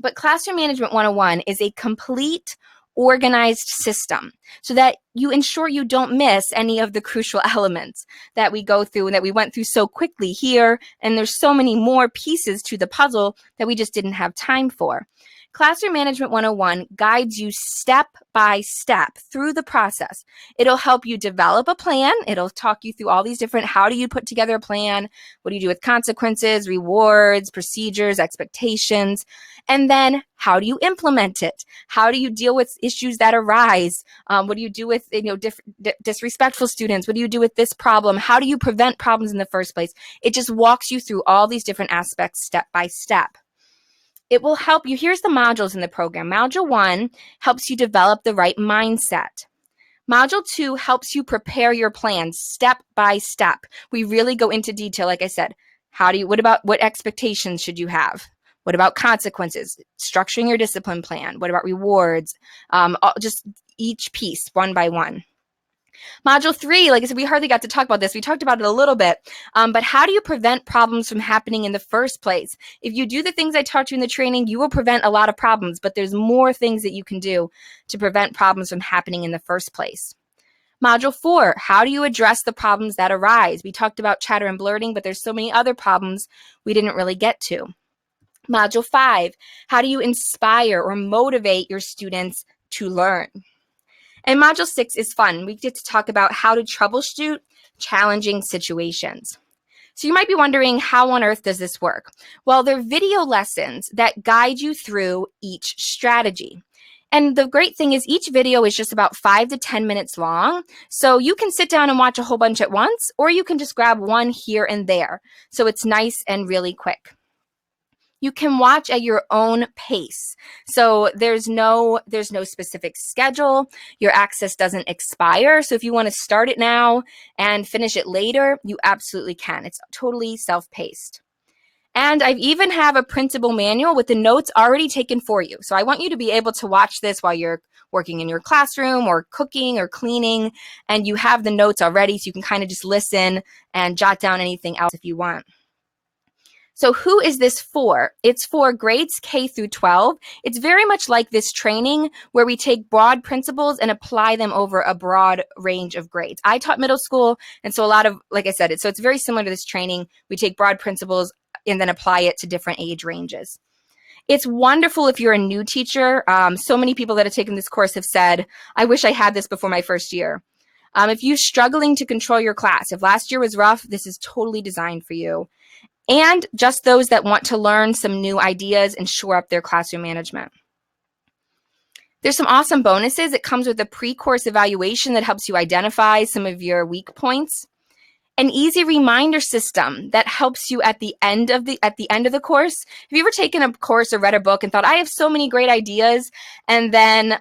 But Classroom Management 101 is a complete, organized system so that you ensure you don't miss any of the crucial elements that we go through and that we went through so quickly here. And there's so many more pieces to the puzzle that we just didn't have time for. Classroom Management 101 guides you step by step through the process. It'll help you develop a plan. It'll talk you through all these different, how do you put together a plan? What do you do with consequences, rewards, procedures, expectations? And then how do you implement it? How do you deal with issues that arise? What do you do with disrespectful students? What do you do with this problem? How do you prevent problems in the first place? It just walks you through all these different aspects step by step. It will help you. Here's the modules in the program. Module 1 helps you develop the right mindset. Module 2 helps you prepare your plan step by step. We really go into detail. Like I said, what expectations should you have? What about consequences? Structuring your discipline plan. What about rewards? Just each piece, one by one. Module 3, like I said, we hardly got to talk about this. We talked about it a little bit, but how do you prevent problems from happening in the first place? If you do the things I taught you in the training, you will prevent a lot of problems, but there's more things that you can do to prevent problems from happening in the first place. Module 4, how do you address the problems that arise? We talked about chatter and blurting, but there's so many other problems we didn't really get to. Module 5, how do you inspire or motivate your students to learn? And Module 6 is fun. We get to talk about how to troubleshoot challenging situations. So you might be wondering, how on earth does this work? Well, they're video lessons that guide you through each strategy. And the great thing is each video is just about 5 to 10 minutes long. So you can sit down and watch a whole bunch at once, or you can just grab one here and there. So it's nice and really quick. You can watch at your own pace. So there's no specific schedule. Your access doesn't expire. So if you want to start it now and finish it later, you absolutely can. It's totally self-paced. And I even have a printable manual with the notes already taken for you. So I want you to be able to watch this while you're working in your classroom or cooking or cleaning, and you have the notes already, so you can kind of just listen and jot down anything else if you want. So who is this for? It's for grades K through 12. It's very much like this training where we take broad principles and apply them over a broad range of grades. I taught middle school, and so like I said, so it's very similar to this training. We take broad principles and then apply it to different age ranges. It's wonderful if you're a new teacher. So many people that have taken this course have said, I wish I had this before my first year. If you're struggling to control your class, if last year was rough, this is totally designed for you. And just those that want to learn some new ideas and shore up their classroom management. There's some awesome bonuses. It comes with a pre-course evaluation that helps you identify some of your weak points. An easy reminder system that helps you at the end of the course. Have you ever taken a course or read a book and thought, I have so many great ideas, and then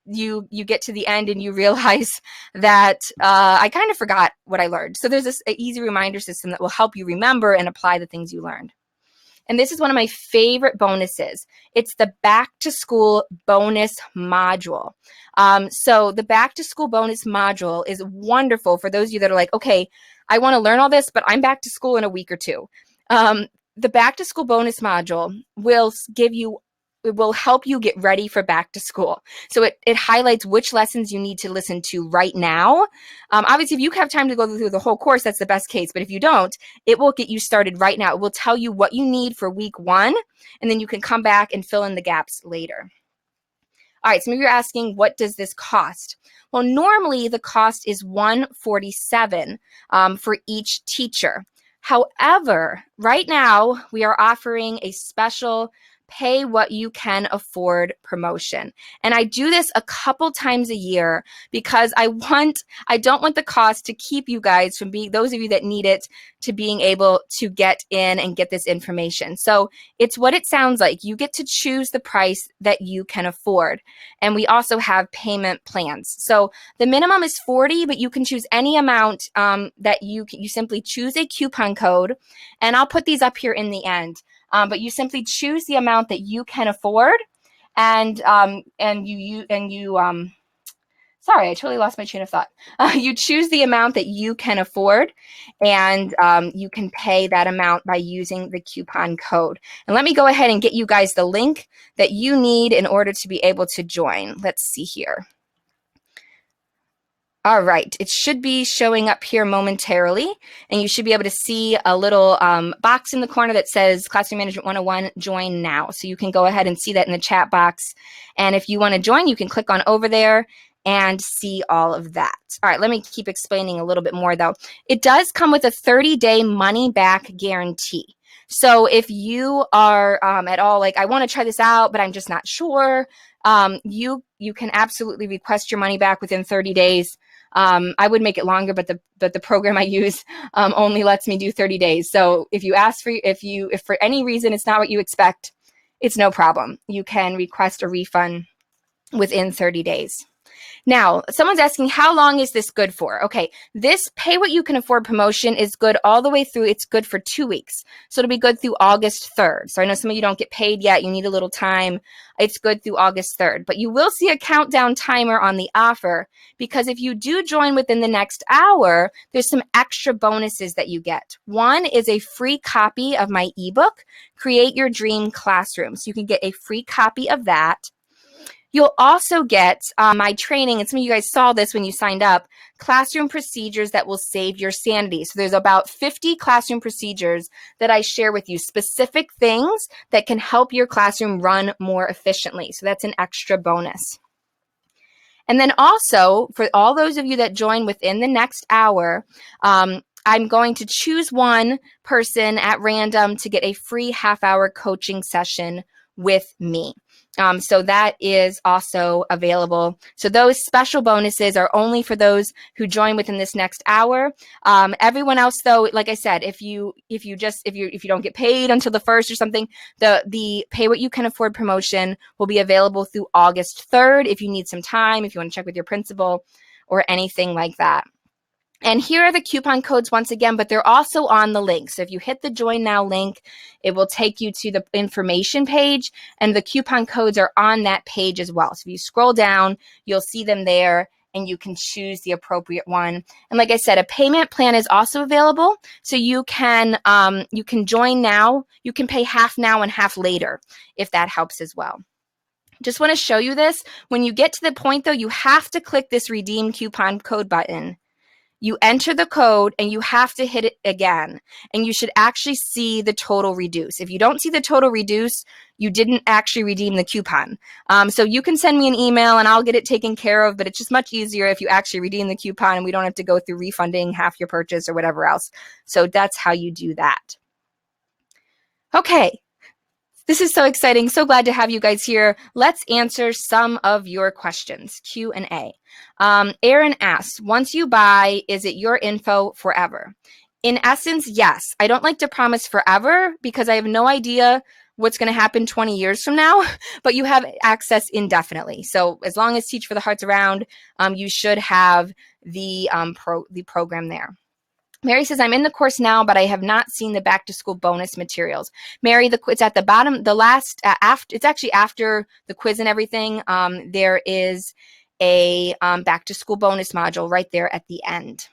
you get to the end and you realize that I kind of forgot what I learned? So there's this easy reminder system that will help you remember and apply the things you learned. And this is one of my favorite bonuses. It's the back to school bonus module. So the back to school bonus module is wonderful for those of you that are like, okay, I want to learn all this, but I'm back to school in a week or two. The back to school bonus module will it will help you get ready for back to school. So it highlights which lessons you need to listen to right now. Obviously, if you have time to go through the whole course, that's the best case. But if you don't, it will get you started right now. It will tell you what you need for week 1, and then you can come back and fill in the gaps later. All right, some of you are asking, what does this cost? Well, normally the cost is $147 for each teacher. However, right now we are offering a special pay what you can afford promotion. And I do this a couple times a year because I don't want the cost to keep you guys from being, those of you that need it, to being able to get in and get this information. So it's what it sounds like. You get to choose the price that you can afford. And we also have payment plans. So the minimum is $40, but you can choose any amount that you simply choose a coupon code. And I'll put these up here in the end. But you simply choose the amount that you can afford, and you sorry, I totally lost my train of thought. You choose the amount that you can afford, and you can pay that amount by using the coupon code. And let me go ahead and get you guys the link that you need in order to be able to join. Let's see here. All right, it should be showing up here momentarily, and you should be able to see a little box in the corner that says Classroom Management 101, join now. So you can go ahead and see that in the chat box. And if you want to join, you can click on over there and see all of that. All right, let me keep explaining a little bit more though. It does come with a 30-day money back guarantee. So if you are at all like, I want to try this out, but I'm just not sure, you can absolutely request your money back within 30 days. I would make it longer, but the program I use only lets me do 30 days. So if you ask for, if for any reason it's not what you expect, it's no problem. You can request a refund within 30 days. Now, someone's asking, how long is this good for? Okay, this pay what you can afford promotion is good all the way through. It's good for 2 weeks. So it'll be good through August 3rd. So I know some of you don't get paid yet. You need a little time. It's good through August 3rd. But you will see a countdown timer on the offer, because if you do join within the next hour, there's some extra bonuses that you get. One is a free copy of my ebook, Create Your Dream Classroom. So you can get a free copy of that. You'll also get my training, and some of you guys saw this when you signed up, classroom procedures that will save your sanity. So there's about 50 classroom procedures that I share with you, specific things that can help your classroom run more efficiently. So that's an extra bonus. And then also, for all those of you that join within the next hour, I'm going to choose one person at random to get a free half-hour coaching session with me. So that is also available. So those special bonuses are only for those who join within this next hour. Everyone else, though, like I said, if you don't get paid until the 1st or something, the pay what you can afford promotion will be available through August 3rd. If you need some time, if you want to check with your principal or anything like that. And here are the coupon codes once again, but they're also on the link. So if you hit the Join Now link, it will take you to the information page, and the coupon codes are on that page as well. So if you scroll down, you'll see them there, and you can choose the appropriate one. And like I said, a payment plan is also available. So you can join now. You can pay half now and half later, if that helps as well. Just want to show you this. When you get to the point, though, you have to click this Redeem Coupon Code button. You enter the code and you have to hit it again, and you should actually see the total reduce. If you don't see the total reduce, you didn't actually redeem the coupon. So you can send me an email and I'll get it taken care of, but it's just much easier if you actually redeem the coupon and we don't have to go through refunding half your purchase or whatever else. So that's how you do that. Okay. This is so exciting. So glad to have you guys here. Let's answer some of your questions. Q&A. Aaron asks, once you buy, is it your info forever? In essence, yes. I don't like to promise forever because I have no idea what's going to happen 20 years from now, but you have access indefinitely. So as long as Teach for the Heart's around, you should have the program there. Mary says, I'm in the course now, but I have not seen the back to school bonus materials. Mary, it's at the bottom, the last, after, it's actually after the quiz and everything. There is a back to school bonus module right there at the end.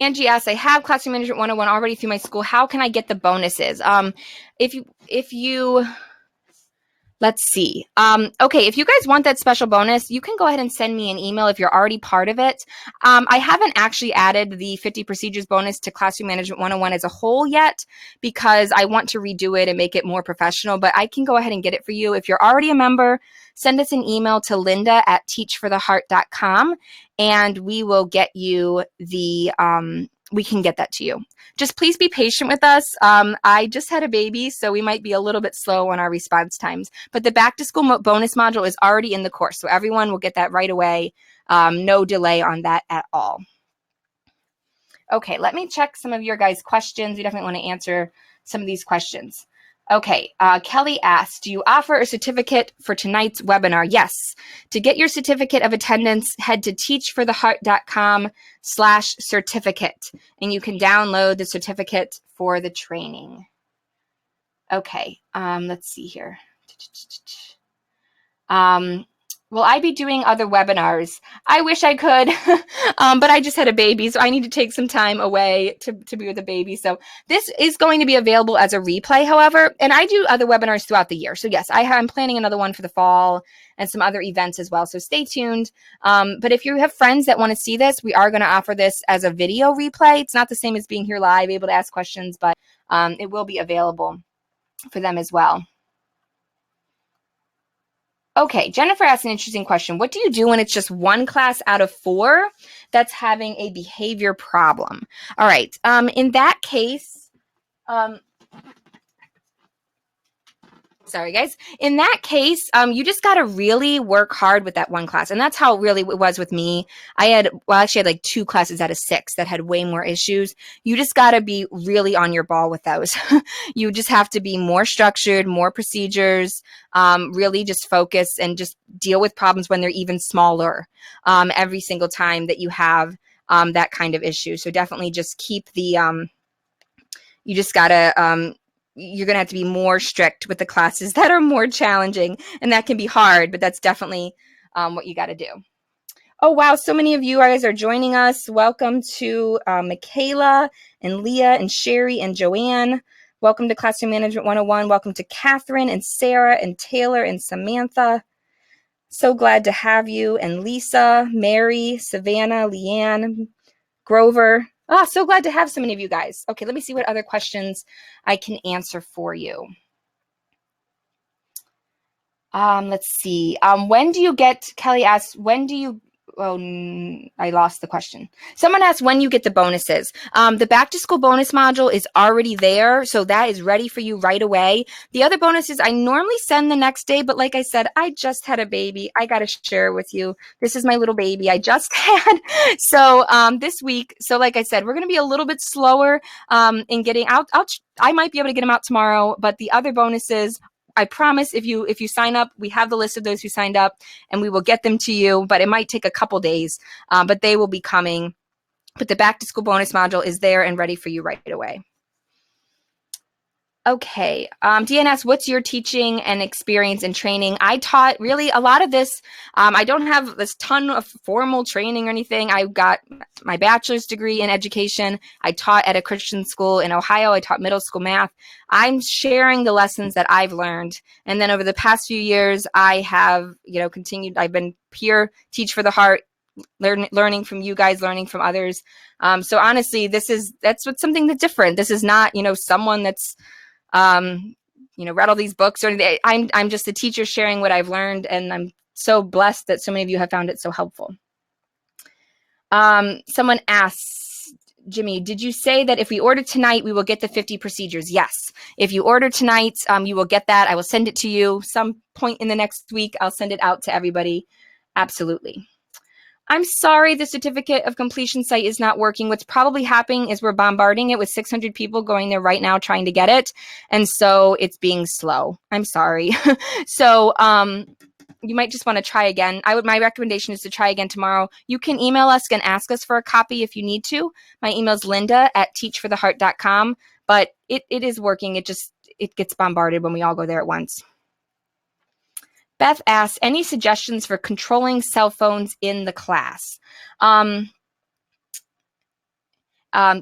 Angie asks, I have Classroom Management 101 already through my school. How can I get the bonuses? If you Let's see. Okay, if you guys want that special bonus, you can go ahead and send me an email if you're already part of it. I haven't actually added the 50 procedures bonus to Classroom Management 101 as a whole yet because I want to redo it and make it more professional, but I can go ahead and get it for you. If you're already a member, send us an email to linda@teachfortheheart.com and we will get you the, we can get that to you. Just please be patient with us. I just had a baby, so we might be a little bit slow on our response times. But the back to school bonus module is already in the course, so everyone will get that right away. No delay on that at all. Okay, let me check some of your guys' questions. We definitely want to answer some of these questions. Okay, Kelly asked, do you offer a certificate for tonight's webinar? Yes. To get your certificate of attendance, head to teachfortheheart.com/certificate, and you can download the certificate for the training. Okay, let's see here. Will I be doing other webinars? I wish I could, but I just had a baby, so I need to take some time away to be with the baby. So this is going to be available as a replay, however, and I do other webinars throughout the year. So yes, I'm planning another one for the fall and some other events as well, so stay tuned. But if you have friends that want to see this, we are going to offer this as a video replay. It's not the same as being here live, able to ask questions, but it will be available for them as well. Okay, Jennifer asked an interesting question. What do you do when it's just one class out of 4 that's having a behavior problem? All right, in that case, sorry guys, in that case, you just got to really work hard with that one class. And that's how really it was with me. I actually had like 2 classes out of 6 that had way more issues. You just got to be really on your ball with those. You just have to be more structured, more procedures, really just focus and just deal with problems when they're even smaller every single time that you have that kind of issue. So definitely just keep the, you just got to, you're going to have to be more strict with the classes that are more challenging, and that can be hard, but that's definitely what you got to do. Oh, wow. So many of you guys are joining us. Welcome to Michaela and Leah and Sherry and Joanne. Welcome to Classroom Management 101. Welcome to Catherine and Sarah and Taylor and Samantha. So glad to have you. And Lisa, Mary, Savannah, Leanne, Grover. Oh, so glad to have so many of you guys. Okay, let me see what other questions I can answer for you. Let's see. When do you get, Kelly asked, when do you, oh, I lost the question. Someone asked when you get the bonuses. The back to school bonus module is already there, so that is ready for you right away. The other bonuses I normally send the next day, but like I said, I just had a baby. I got to share with you. This is my little baby I just had. So this week, so like I said, we're going to be a little bit slower in getting out. I might be able to get them out tomorrow, but the other bonuses, I promise if you sign up, we have the list of those who signed up and we will get them to you, but it might take a couple days, but they will be coming. But the back to school bonus module is there and ready for you right away. Okay, Deanne asks, what's your teaching and experience and training? I taught really a lot of this. I don't have this ton of formal training or anything. I got my bachelor's degree in education. I taught at a Christian school in Ohio. I taught middle school math. I'm sharing the lessons that I've learned. And then over the past few years, I have, continued. I've been peer Teach for the Heart, learning from you guys, learning from others. So honestly, that's what's something that's different. This is not, someone that's read all these books or anything. I'm just a teacher sharing what I've learned, and I'm so blessed that so many of you have found it so helpful. Someone asks, Jimmy, did you say that if we order tonight, we will get the 50 procedures? Yes. If you order tonight, you will get that. I will send it to you some point in the next week. I'll send it out to everybody. Absolutely. I'm sorry the certificate of completion site is not working. What's probably happening is we're bombarding it with 600 people going there right now trying to get it. And so it's being slow. I'm sorry. So you might just want to try again. My recommendation is to try again tomorrow. You can email us and ask us for a copy if you need to. My email is linda@teachfortheheart.com, but it is working. It gets bombarded when we all go there at once. Beth asks, any suggestions for controlling cell phones in the class?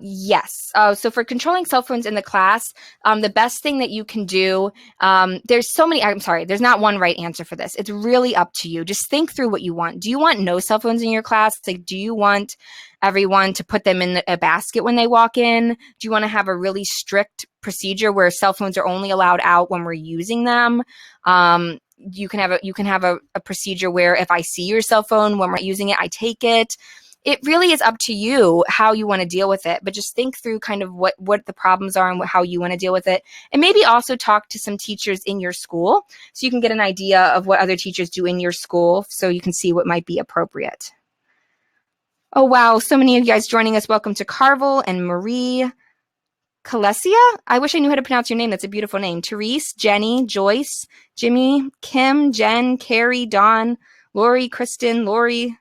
Yes. So for controlling cell phones in the class, the best thing that you can do, there's not one right answer for this. It's really up to you. Just think through what you want. Do you want no cell phones in your class? Like, do you want everyone to put them in a basket when they walk in? Do you want to have a really strict procedure where cell phones are only allowed out when we're using them? You can have a procedure where if I see your cell phone when we're using it, I take it. It really is up to you how you want to deal with it, but just think through kind of what the problems are and how you want to deal with it. And maybe also talk to some teachers in your school so you can get an idea of what other teachers do in your school so you can see what might be appropriate. Oh, wow. So many of you guys joining us. Welcome to Carvel and Marie. Kalesia? I wish I knew how to pronounce your name. That's a beautiful name. Therese, Jenny, Joyce, Jimmy, Kim, Jen, Carrie, Dawn, Lori, Kristen, Lori,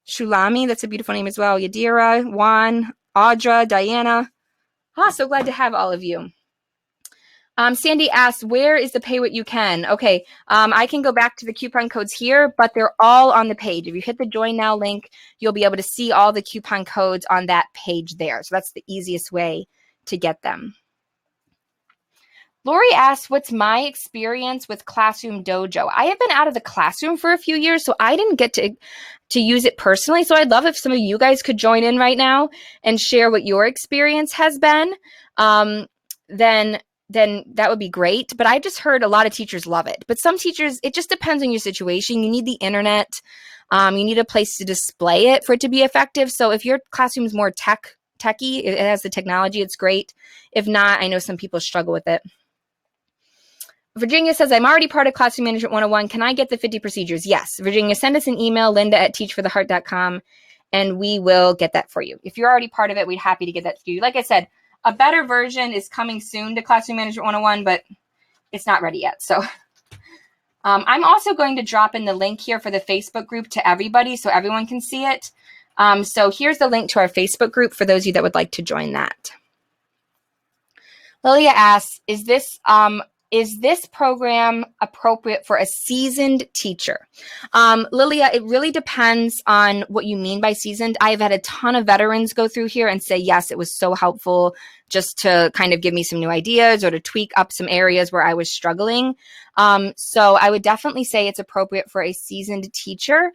Shulami. That's a beautiful name as well. Yadira, Juan, Audra, Diana. So glad to have all of you. Sandy asks, where is the pay what you can? Okay, I can go back to the coupon codes here, but they're all on the page. If you hit the join now link, you'll be able to see all the coupon codes on that page there. So that's the easiest way to get them. Lori asks, what's my experience with Classroom Dojo? I have been out of the classroom for a few years, so I didn't get to use it personally. So I'd love if some of you guys could join in right now and share what your experience has been. Then that would be great. But I just heard a lot of teachers love it. But some teachers, it just depends on your situation. You need the internet. You need a place to display it for it to be effective. So if your classroom is more techy, it has the technology, it's great. If not, I know some people struggle with it. Virginia says, I'm already part of Classroom Management 101. Can I get the 50 procedures? Yes. Virginia, send us an email, linda@teachfortheheart.com, and we will get that for you. If you're already part of it, we'd happy to get that to you. Like I said, a better version is coming soon to Classroom Management 101, but it's not ready yet. So I'm also going to drop in the link here for the Facebook group to everybody so everyone can see it. So here's the link to our Facebook group for those of you that would like to join that. Lilia asks, is this program appropriate for a seasoned teacher? Lilia, it really depends on what you mean by seasoned. I've had a ton of veterans go through here and say, yes, it was so helpful just to kind of give me some new ideas or to tweak up some areas where I was struggling. So I would definitely say it's appropriate for a seasoned teacher.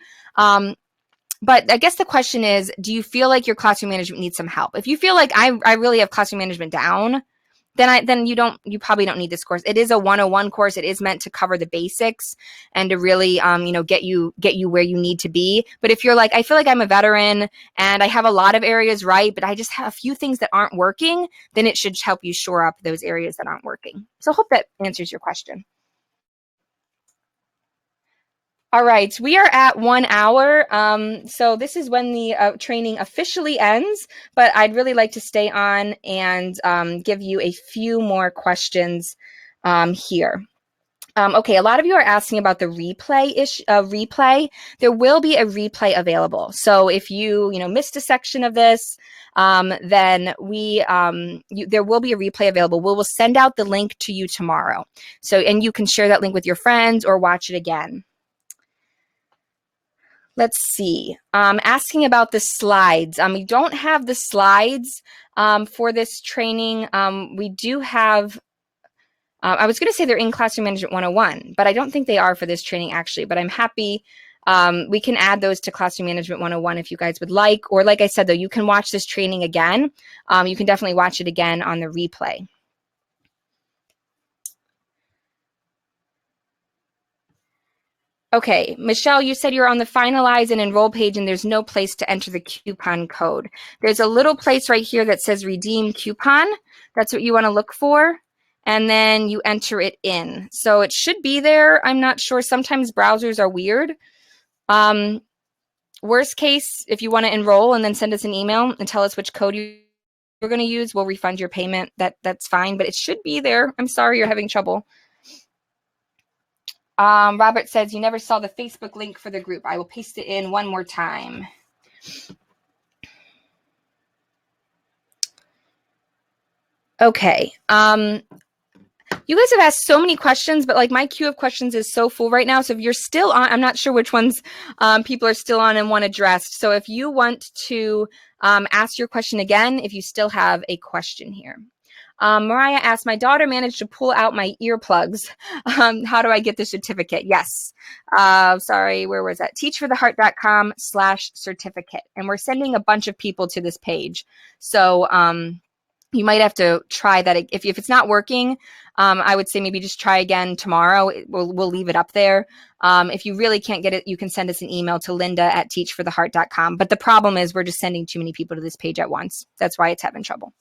But I guess the question is, do you feel like your classroom management needs some help? If you feel like I really have classroom management down, then you probably don't need this course. It is a 101 course. It is meant to cover the basics and to really, get you where you need to be. But if you're like, I feel like I'm a veteran and I have a lot of areas right, but I just have a few things that aren't working, then it should help you shore up those areas that aren't working. So I hope that answers your question. All right, we are at 1 hour. So this is when the training officially ends, but I'd really like to stay on and give you a few more questions here. Okay, a lot of you are asking about the replay. There will be a replay available. So if you missed a section of this, then there will be a replay available. We will send out the link to you tomorrow. And you can share that link with your friends or watch it again. Let's see. Asking about the slides. We don't have the slides for this training. We do have, I was going to say they're in Classroom Management 101, but I don't think they are for this training actually, but I'm happy. We can add those to Classroom Management 101 if you guys would like, or like I said, though, you can watch this training again. You can definitely watch it again on the replay. Okay, Michelle, you said you're on the finalize and enroll page and there's no place to enter the coupon code. There's a little place right here that says redeem coupon. That's what you want to look for. And then you enter it in. So it should be there. I'm not sure. Sometimes browsers are weird. Worst case, if you want to enroll and then send us an email and tell us which code you're going to use, we'll refund your payment. That's fine, but it should be there. I'm sorry you're having trouble. Robert says, you never saw the Facebook link for the group. I will paste it in one more time. Okay. You guys have asked so many questions, but like my queue of questions is so full right now. So if you're still on, I'm not sure which ones people are still on and want addressed. So if you want to ask your question again, if you still have a question here. Mariah asked, my daughter managed to pull out my earplugs. How do I get the certificate? Yes. Sorry, where was that? teachfortheheart.com/certificate. And we're sending a bunch of people to this page. So you might have to try that. If it's not working, I would say maybe just try again tomorrow. We'll leave it up there. If you really can't get it, you can send us an email to linda@teachfortheheart.com. But the problem is we're just sending too many people to this page at once. That's why it's having trouble.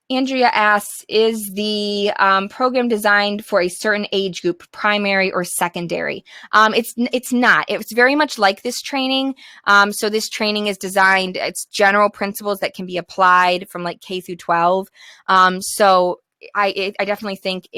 Andrea asks, is the program designed for a certain age group, primary or secondary? It's not. It's very much like this training. So this training is designed, it's general principles that can be applied from like K through 12. So I definitely think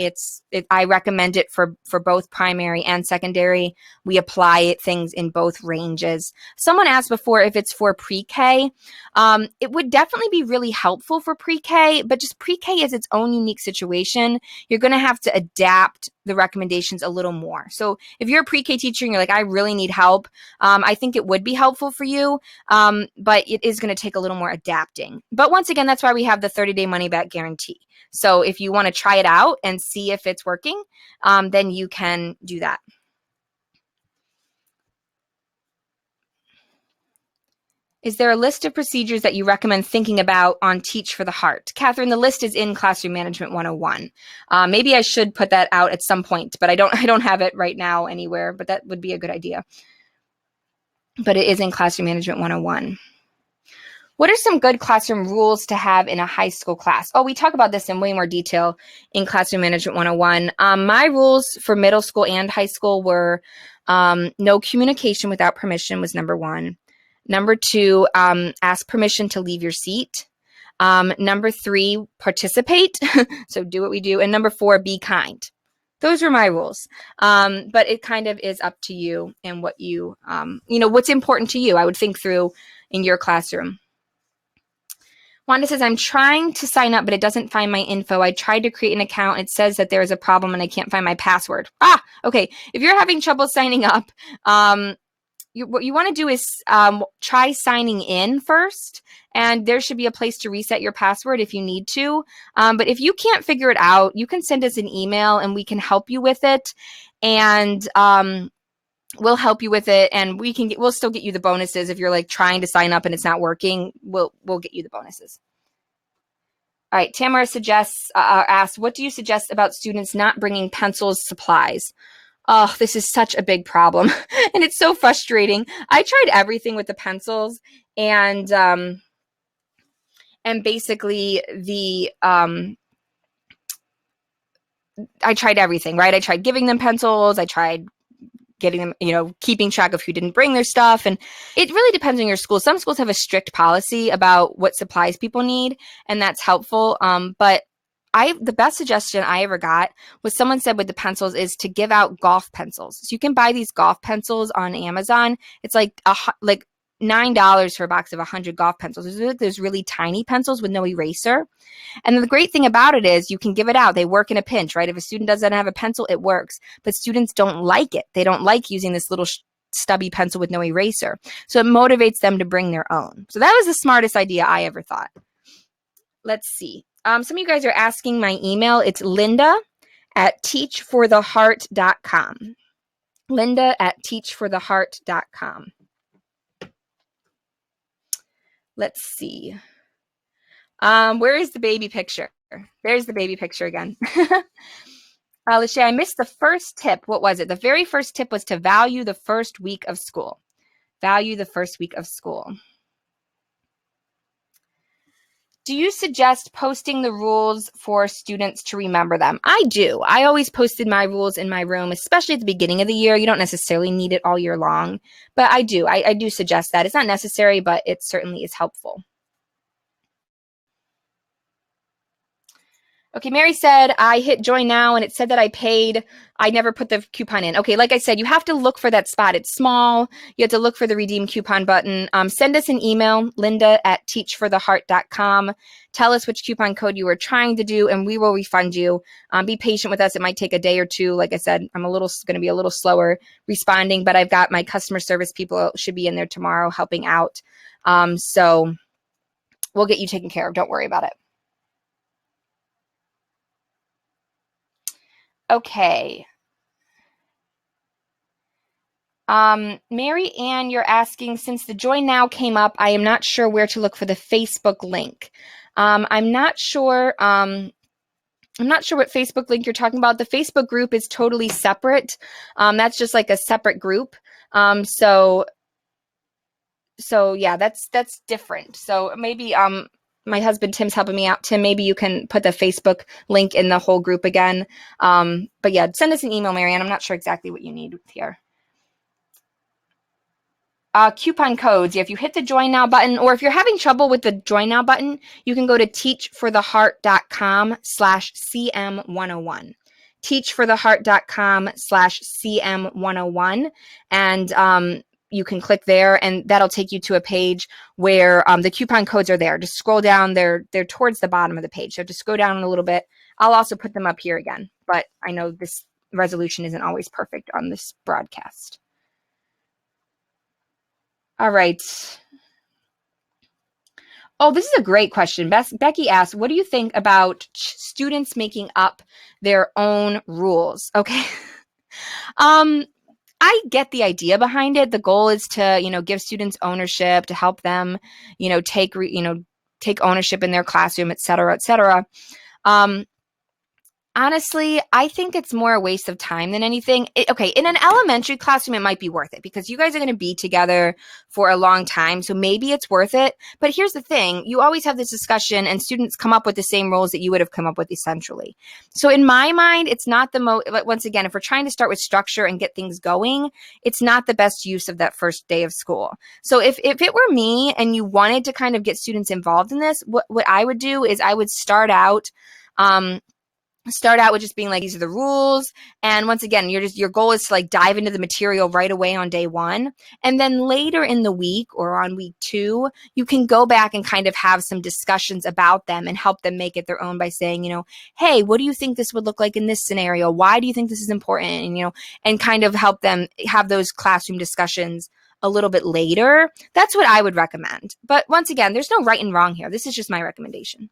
I recommend it for both primary and secondary. We apply things in both ranges. Someone asked before if it's for pre-K. It would definitely be really helpful for pre-K, but just pre-K is its own unique situation. You're going to have to adapt the recommendations a little more. So if you're a pre-K teacher and you're like, I really need help, I think it would be helpful for you, but it is going to take a little more adapting. But once again, that's why we have the 30-day money-back guarantee. So if you want to try it out and see if it's working, then you can do that. Is there a list of procedures that you recommend thinking about on Teach for the Heart? Catherine, the list is in Classroom Management 101. Maybe I should put that out at some point, but I don't have it right now anywhere, but that would be a good idea. But it is in Classroom Management 101. What are some good classroom rules to have in a high school class? Oh, we talk about this in way more detail in Classroom Management 101. My rules for middle school and high school were no communication without permission was number 1. Number 2, ask permission to leave your seat. Number 3, participate. So do what we do. And number 4, be kind. Those were my rules. But it kind of is up to you and what you, what's important to you. I would think through in your classroom. Wanda says, I'm trying to sign up, but it doesn't find my info. I tried to create an account. It says that there is a problem and I can't find my password. Okay. If you're having trouble signing up, what you want to do is try signing in first, and there should be a place to reset your password if you need to. But if you can't figure it out, you can send us an email and we can help you with it. And we'll help you with it, and we'll still get you the bonuses. If you're like trying to sign up and it's not working, we'll get you the bonuses. All right, Tamara asks, what do you suggest about students not bringing pencils, supplies? Oh, this is such a big problem, and it's so frustrating. I tried everything with the pencils, and basically I tried everything, right? I tried giving them pencils. I tried getting them, keeping track of who didn't bring their stuff. And it really depends on your school. Some schools have a strict policy about what supplies people need, and that's helpful. But the best suggestion I ever got was someone said with the pencils is to give out golf pencils. So you can buy these golf pencils on Amazon. It's like $9 for a box of 100 golf pencils. There's really tiny pencils with no eraser. And the great thing about it is you can give it out. They work in a pinch, right? If a student doesn't have a pencil, it works. But students don't like it. They don't like using this little stubby pencil with no eraser. So it motivates them to bring their own. So that was the smartest idea I ever thought. Let's see. Some of you guys are asking my email. It's linda@teachfortheheart.com. linda@teachfortheheart.com. Let's see. Where is the baby picture? There's the baby picture again. Lachey, I missed the first tip. What was it? The very first tip was to value the first week of school. Value the first week of school. Do you suggest posting the rules for students to remember them? I do. I always posted my rules in my room, especially at the beginning of the year. You don't necessarily need it all year long, but I do. I do suggest that. It's not necessary, but it certainly is helpful. Okay, Mary said, I hit join now and it said that I paid. I never put the coupon in. Okay, like I said, you have to look for that spot. It's small. You have to look for the redeem coupon button. Send us an email, linda@teachfortheheart.com. Tell us which coupon code you were trying to do and we will refund you. Be patient with us. It might take a day or two. Like I said, I'm going to be a little slower responding, but I've got my customer service people should be in there tomorrow helping out. So we'll get you taken care of. Don't worry about it. Okay. Mary Ann, you're asking, since the join now came up, I am not sure where to look for the Facebook link. I'm not sure what Facebook link you're talking about. The Facebook group is totally separate. That's just like a separate group. So yeah, that's different. So maybe my husband Tim's helping me out. Tim, maybe you can put the Facebook link in the whole group again. But yeah, send us an email, Marianne. I'm not sure exactly what you need here. Coupon codes. Yeah, if you hit the join now button, or if you're having trouble with the join now button, you can go to teachfortheheart.com/CM101. Teachfortheheart.com/CM101. And you can click there and that'll take you to a page where the coupon codes are there. Just scroll down. They're towards the bottom of the page. So just go down a little bit. I'll also put them up here again, but I know this resolution isn't always perfect on this broadcast. All right. Oh, this is a great question. Becky asked, what do you think about students making up their own rules? Okay. I get the idea behind it. The goal is to, give students ownership, to help them, take ownership in their classroom, et cetera, et cetera. Honestly, I think it's more a waste of time than anything. Okay, in an elementary classroom, it might be worth it because you guys are going to be together for a long time. So maybe it's worth it. But here's the thing. You always have this discussion and students come up with the same rules that you would have come up with essentially. So in my mind, it's not the most, once again, if we're trying to start with structure and get things going, it's not the best use of that first day of school. So if it were me and you wanted to kind of get students involved in this, what I would do is I would start out with just being like, these are the rules. And once again, your goal is to like dive into the material right away on day one. And then later in the week or on week 2, you can go back and kind of have some discussions about them and help them make it their own by saying, hey, what do you think this would look like in this scenario? Why do you think this is important? And, and kind of help them have those classroom discussions a little bit later. That's what I would recommend. But once again, there's no right and wrong here. This is just my recommendation.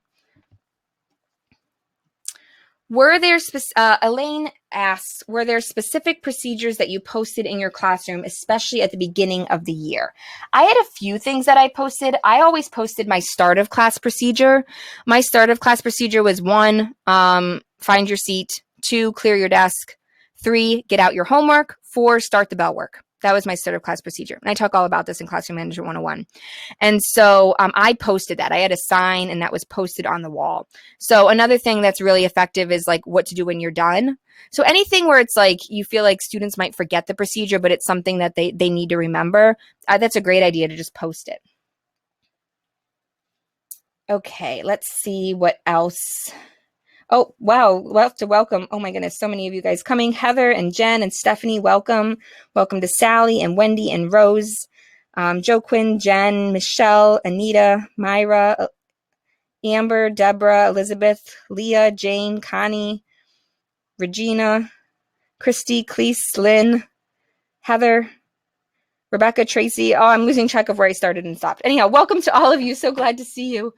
Elaine asks, were there specific procedures that you posted in your classroom, especially at the beginning of the year? I had a few things that I posted. I always posted my start of class procedure. My start of class procedure was 1, find your seat, 2, clear your desk, 3, get out your homework, 4, start the bell work. That was my start of class procedure. And I talk all about this in Classroom Management 101. And so I posted that. I had a sign and that was posted on the wall. So another thing that's really effective is like what to do when you're done. So anything where it's like you feel like students might forget the procedure, but it's something that they need to remember, that's a great idea to just post it. Okay, let's see what else. Oh, wow. Welcome. Oh my goodness. So many of you guys coming. Heather and Jen and Stephanie, welcome. Welcome to Sally and Wendy and Rose, Joe Quinn, Jen, Michelle, Anita, Myra, Amber, Deborah, Elizabeth, Leah, Jane, Connie, Regina, Christy, Cleese, Lynn, Heather, Rebecca, Tracy. Oh, I'm losing track of where I started and stopped. Anyhow, welcome to all of you. So glad to see you.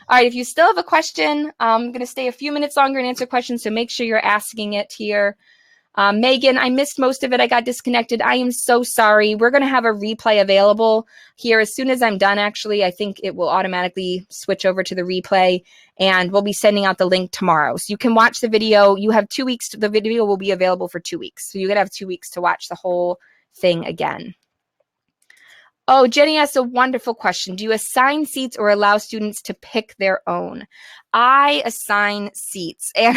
All right, if you still have a question, I'm going to stay a few minutes longer and answer questions, so make sure you're asking it here. Megan, I missed most of it. I got disconnected. I am so sorry. We're going to have a replay available here as soon as I'm done, actually. I think it will automatically switch over to the replay, and we'll be sending out the link tomorrow. So you can watch the video. You have 2 weeks. The video will be available for 2 weeks. So you're going to have 2 weeks to watch the whole thing again. Oh, Jenny asked a wonderful question. Do you assign seats or allow students to pick their own? I assign seats. And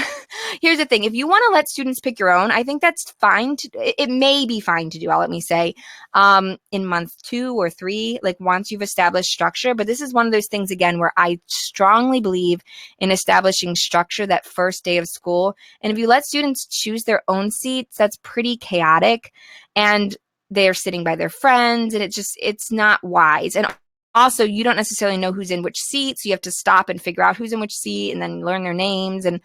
here's the thing. If you want to let students pick your own, I think that's fine. It may be fine to do, let me say, in month 2 or 3, like once you've established structure. But this is one of those things, again, where I strongly believe in establishing structure that first day of school. And if you let students choose their own seats, that's pretty chaotic. And they're sitting by their friends, and it's not wise. And also, you don't necessarily know who's in which seat, so you have to stop and figure out who's in which seat and then learn their names. And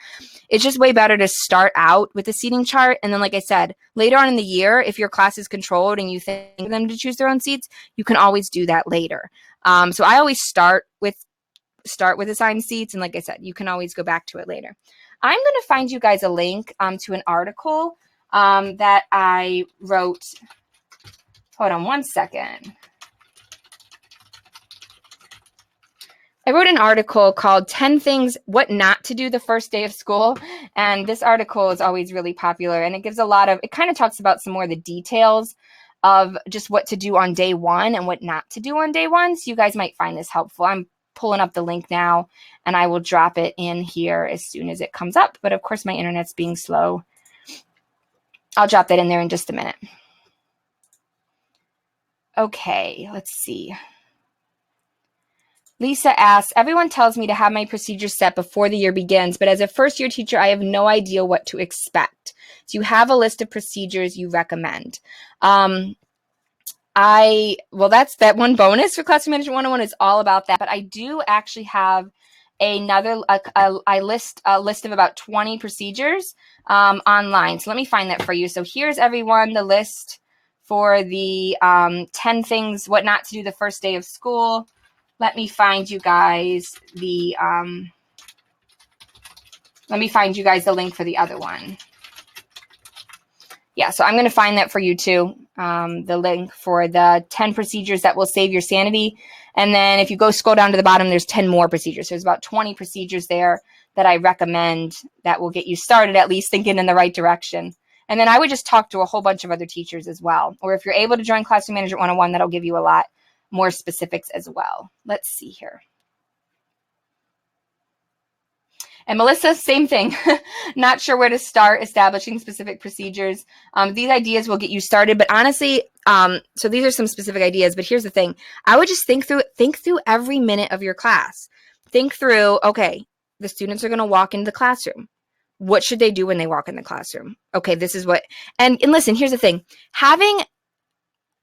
it's just way better to start out with the seating chart. And then, like I said, later on in the year, if your class is controlled and you think them to choose their own seats, you can always do that later. So I always start with assigned seats. And like I said, you can always go back to it later. I'm going to find you guys a link to an article that I wrote. Hold on one second. I wrote an article called 10 Things What Not to Do the First Day of School. And this article is always really popular. And it gives it kind of talks about some more of the details of just what to do on day 1 and what not to do on day 1. So you guys might find this helpful. I'm pulling up the link now, and I will drop it in here as soon as it comes up. But of course, my internet's being slow. I'll drop that in there in just a minute. Okay, let's see. Lisa asks, everyone tells me to have my procedures set before the year begins, but as a first-year teacher, I have no idea what to expect. Do you have a list of procedures you recommend? Well, that's that one bonus for Classroom Management 101 is all about that, but I do actually have a list of about 20 procedures online. So let me find that for you. So here's everyone, the list for the 10 things what not to do the first day of school. Let me find you guys the link for the other one. Yeah, so I'm going to find that for you too, the link for the 10 procedures that will save your sanity. And then if you go scroll down to the bottom, there's 10 more procedures. So there's about 20 procedures there that I recommend that will get you started, at least thinking in the right direction. And then I would just talk to a whole bunch of other teachers as well. Or if you're able to join Classroom Management 101, that'll give you a lot more specifics as well. Let's see here. And Melissa, same thing. Not sure where to start establishing specific procedures. These ideas will get you started, but honestly, so these are some specific ideas, but here's the thing. I would just think through every minute of your class. Think through, okay, the students are going to walk into the classroom. What should they do when they walk in the classroom? Okay, this is what, and listen, here's the thing. Having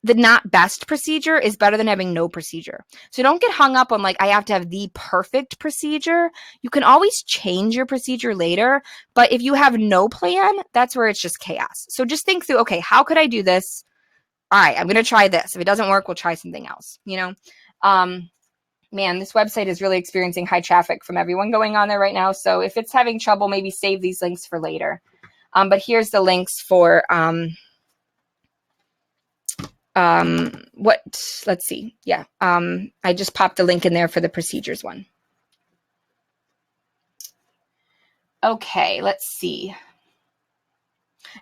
the not best procedure is better than having no procedure. So don't get hung up on like, I have to have the perfect procedure. You can always change your procedure later, but if you have no plan, that's where it's just chaos. So just think through, okay, how could I do this? All right, I'm going to try this. If it doesn't work, we'll try something else, Man, this website is really experiencing high traffic from everyone going on there right now. So if it's having trouble, maybe save these links for later. But here's the links for let's see. Yeah. I just popped the link in there for the procedures one. Okay, let's see.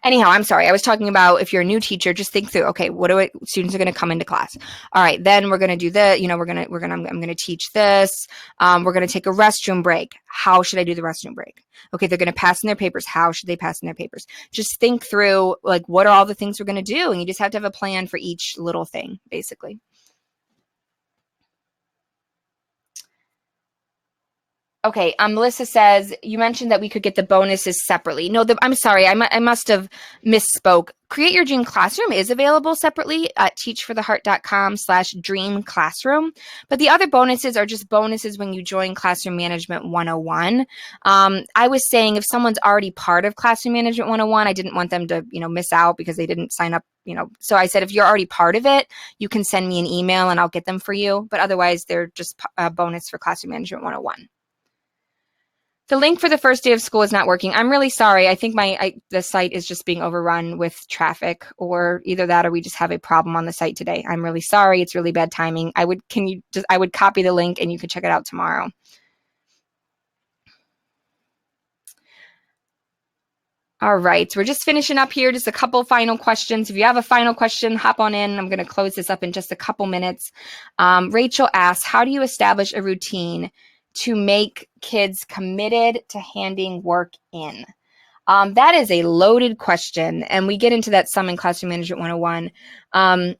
Anyhow, I'm sorry. I was talking about if you're a new teacher, just think through, okay, students are going to come into class. All right, then we're going to do that. I'm going to teach this. We're going to take a restroom break. How should I do the restroom break? Okay, they're going to pass in their papers. How should they pass in their papers? Just think through, like, what are all the things we're going to do? And you just have to have a plan for each little thing, basically. Okay, Melissa says, you mentioned that we could get the bonuses separately. No, I'm sorry, I must have misspoke. Create Your Dream Classroom is available separately at teachfortheheart.com/dream classroom. But the other bonuses are just bonuses when you join Classroom Management 101. I was saying if someone's already part of Classroom Management 101, I didn't want them to, miss out because they didn't sign up, So I said, if you're already part of it, you can send me an email and I'll get them for you. But otherwise, they're just a bonus for Classroom Management 101. The link for the first day of school is not working. I'm really sorry. I think the site is just being overrun with traffic, or either that or we just have a problem on the site today. I'm really sorry. It's really bad timing. I would copy the link and you could check it out tomorrow. All right, so we're just finishing up here. Just a couple final questions. If you have a final question, hop on in. I'm going to close this up in just a couple minutes. Rachel asks, how do you establish a routine to make kids committed to handing work in? That is a loaded question, and we get into that some in Classroom Management 101.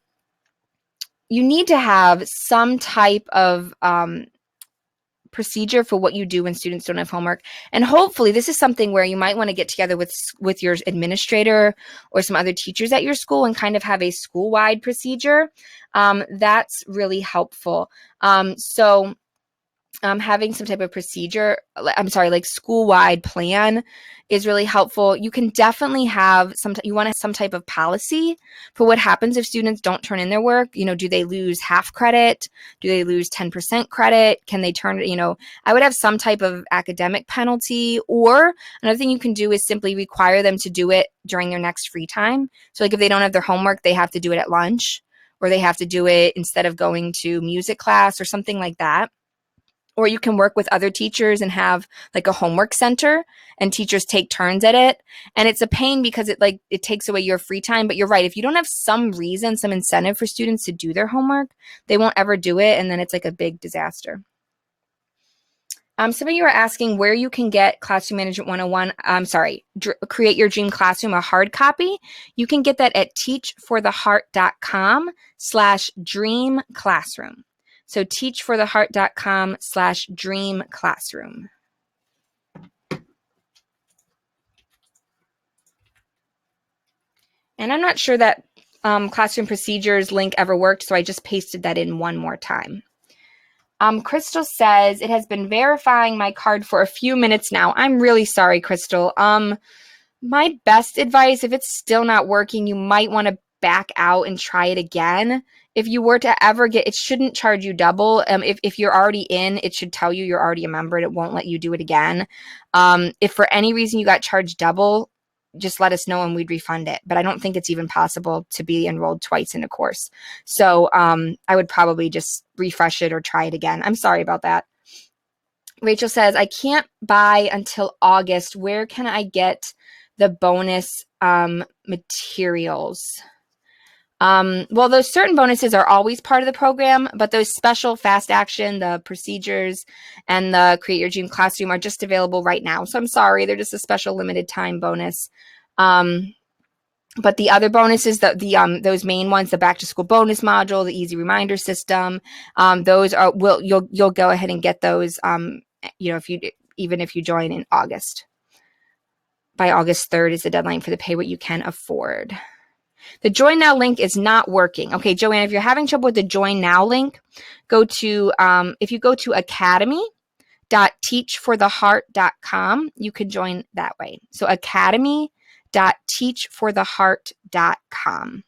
You need to have some type of procedure for what you do when students don't have homework. And hopefully this is something where you might want to get together with your administrator or some other teachers at your school and kind of have a school-wide procedure. That's really helpful. Having some type of procedure, like school-wide plan is really helpful. You can definitely have you want some type of policy for what happens if students don't turn in their work. Do they lose half credit? Do they lose 10% credit? Can they turn it, I would have some type of academic penalty, or another thing you can do is simply require them to do it during their next free time. So like if they don't have their homework, they have to do it at lunch, or they have to do it instead of going to music class or something like that. Or you can work with other teachers and have like a homework center and teachers take turns at it. And it's a pain because it takes away your free time. But you're right. If you don't have some reason, some incentive for students to do their homework, they won't ever do it. And then it's like a big disaster. Some of you are asking where you can get Classroom Management 101. Create Your Dream Classroom, a hard copy. You can get that at teachfortheheart.com/dream classroom. So teachfortheheart.com/dream classroom. And I'm not sure that classroom procedures link ever worked, so I just pasted that in one more time. Crystal says, it has been verifying my card for a few minutes now. I'm really sorry, Crystal. My best advice, if it's still not working, you might want to back out and try it again. If you were to ever it shouldn't charge you double. If you're already in, it should tell you you're already a member and it won't let you do it again. If for any reason you got charged double, just let us know and we'd refund it. But I don't think it's even possible to be enrolled twice in a course. So I would probably just refresh it or try it again. I'm sorry about that. Rachel says, I can't buy until August. Where can I get the bonus materials? Well, those certain bonuses are always part of the program, but those special fast action, the procedures, and the Create Your Dream Classroom are just available right now. So I'm sorry, they're just a special limited time bonus. But the other bonuses, those main ones, the back to school bonus module, the easy reminder system, those are you'll go ahead and get those. Even if you join in August. By August 3rd is the deadline for the pay what you can afford. The Join Now link is not working. Okay, Joanne, if you're having trouble with the Join Now link, if you go to academy.teachfortheheart.com, you can join that way. So academy.teachfortheheart.com.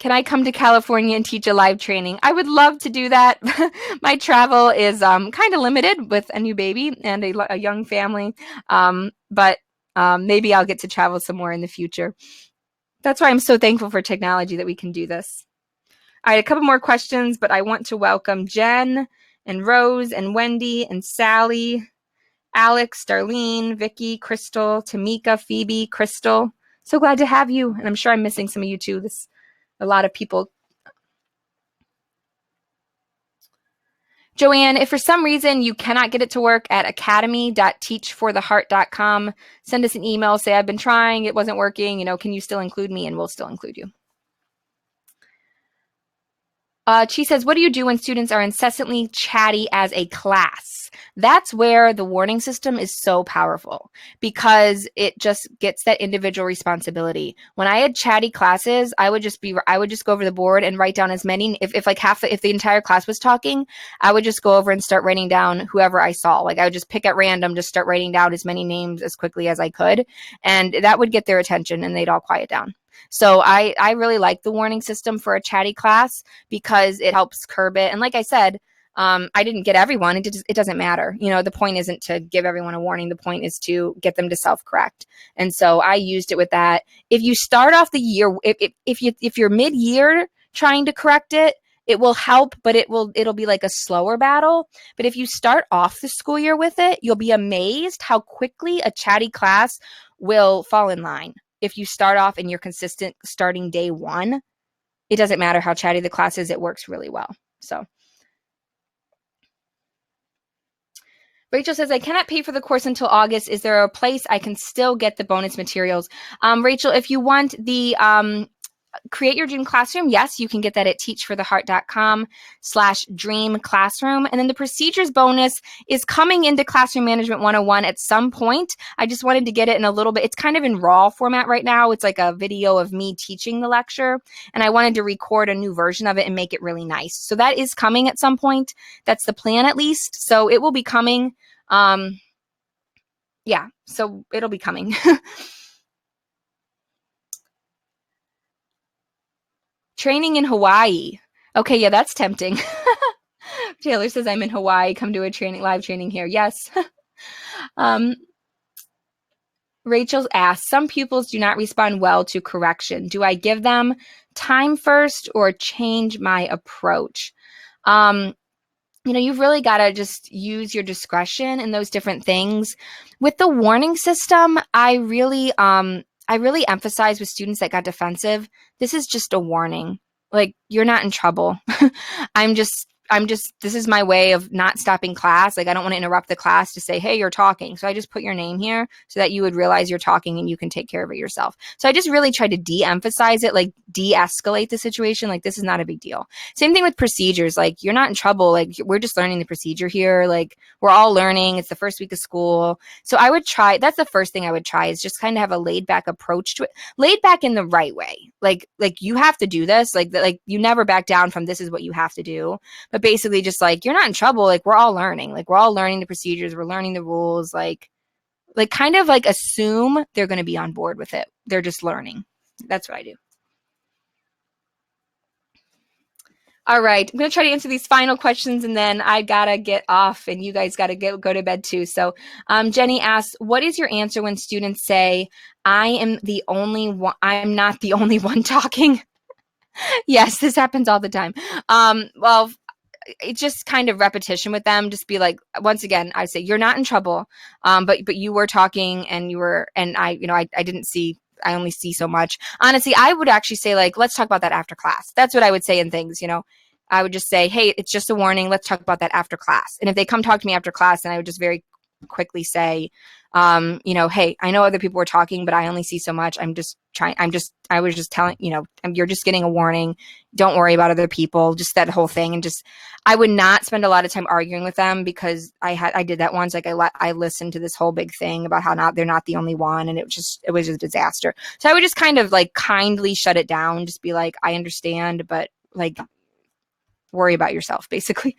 Can I come to California and teach a live training? I would love to do that. My travel is kind of limited with a new baby and a young family, but maybe I'll get to travel some more in the future. That's why I'm so thankful for technology that we can do this. All right, a couple more questions, but I want to welcome Jen and Rose and Wendy and Sally, Alex, Darlene, Vicky, Crystal, Tamika, Phoebe, Crystal. So glad to have you, and I'm sure I'm missing some of you too. A lot of people. Joanne, if for some reason you cannot get it to work at academy.teachfortheheart.com, send us an email, say I've been trying, it wasn't working, can you still include me? And we'll still include you. She says, what do you do when students are incessantly chatty as a class? That's where the warning system is so powerful because it just gets that individual responsibility. When I had chatty classes, I would just go over the board and write down as many, if the entire class was talking, I would just go over and start writing down whoever I saw. Like I would just pick at random, just start writing down as many names as quickly as I could. And that would get their attention and they'd all quiet down. So I really like the warning system for a chatty class because it helps curb it. And like I said, I didn't get everyone. It doesn't matter. You know, the point isn't to give everyone a warning. The point is to get them to self-correct. And so I used it with that. If you start off the year, if you're mid-year trying to correct it, it will help, but it'll be like a slower battle. But if you start off the school year with it, you'll be amazed how quickly a chatty class will fall in line. If you start off and you're consistent starting day one, it doesn't matter how chatty the class is, it works really well. So Rachel says, I cannot pay for the course until August. Is there a place I can still get the bonus materials? Rachel, if you want the Create Your Dream Classroom, yes, you can get that at teachfortheheart.com/dream classroom. And then the procedures bonus is coming into Classroom Management 101 at some point. I just wanted to get it in a little bit. It's kind of in raw format right now. It's like a video of me teaching the lecture, and I wanted to record a new version of it and make it really nice. So that is coming at some point. That's the plan, at least. So it will be coming. Yeah, so it'll be coming. Training in Hawaii. Okay, yeah, that's tempting. Taylor says, I'm in Hawaii. Come do a live training here. Yes. Rachel asks, some pupils do not respond well to correction. Do I give them time first or change my approach? You've really got to just use your discretion in those different things. With the warning system, I really emphasize with students that got defensive, this is just a warning. Like, you're not in trouble. This is my way of not stopping class. Like, I don't want to interrupt the class to say, hey, you're talking. So I just put your name here so that you would realize you're talking and you can take care of it yourself. So I just really try to de-emphasize it, like de-escalate the situation. Like, this is not a big deal. Same thing with procedures. Like, you're not in trouble. Like, we're just learning the procedure here. Like, we're all learning. It's the first week of school. So I would try, that's the first thing I would try, is just kind of have a laid back approach to it. Laid back in the right way. Like you have to do this. Like you never back down from this is what you have to do. But basically just like, you're not in trouble. Like, we're all learning. Like, we're all learning the procedures. We're learning the rules. Like kind of like assume they're going to be on board with it. They're just learning. That's what I do. All right. I'm going to try to answer these final questions, and then I got to get off and you guys got to go to bed too. So Jenny asks, what is your answer when students say, I'm not the only one talking? Yes, this happens all the time. Well, it's just kind of repetition with them. Just be like, once again, I say, you're not in trouble. But you were talking and I didn't see, I only see so much. Honestly, I would actually say, like, let's talk about that after class. That's what I would say in things, I would just say, hey, it's just a warning. Let's talk about that after class. And if they come talk to me after class, then I would just very quickly say, hey, I know other people were talking, but I only see so much. I was just telling, you're just getting a warning. Don't worry about other people, just that whole thing. And just, I would not spend a lot of time arguing with them, because I did that once. Like, I listened to this whole big thing about how they're not the only one. And it was a disaster. So I would just kind of like kindly shut it down. Just be like, I understand, but like, worry about yourself, basically.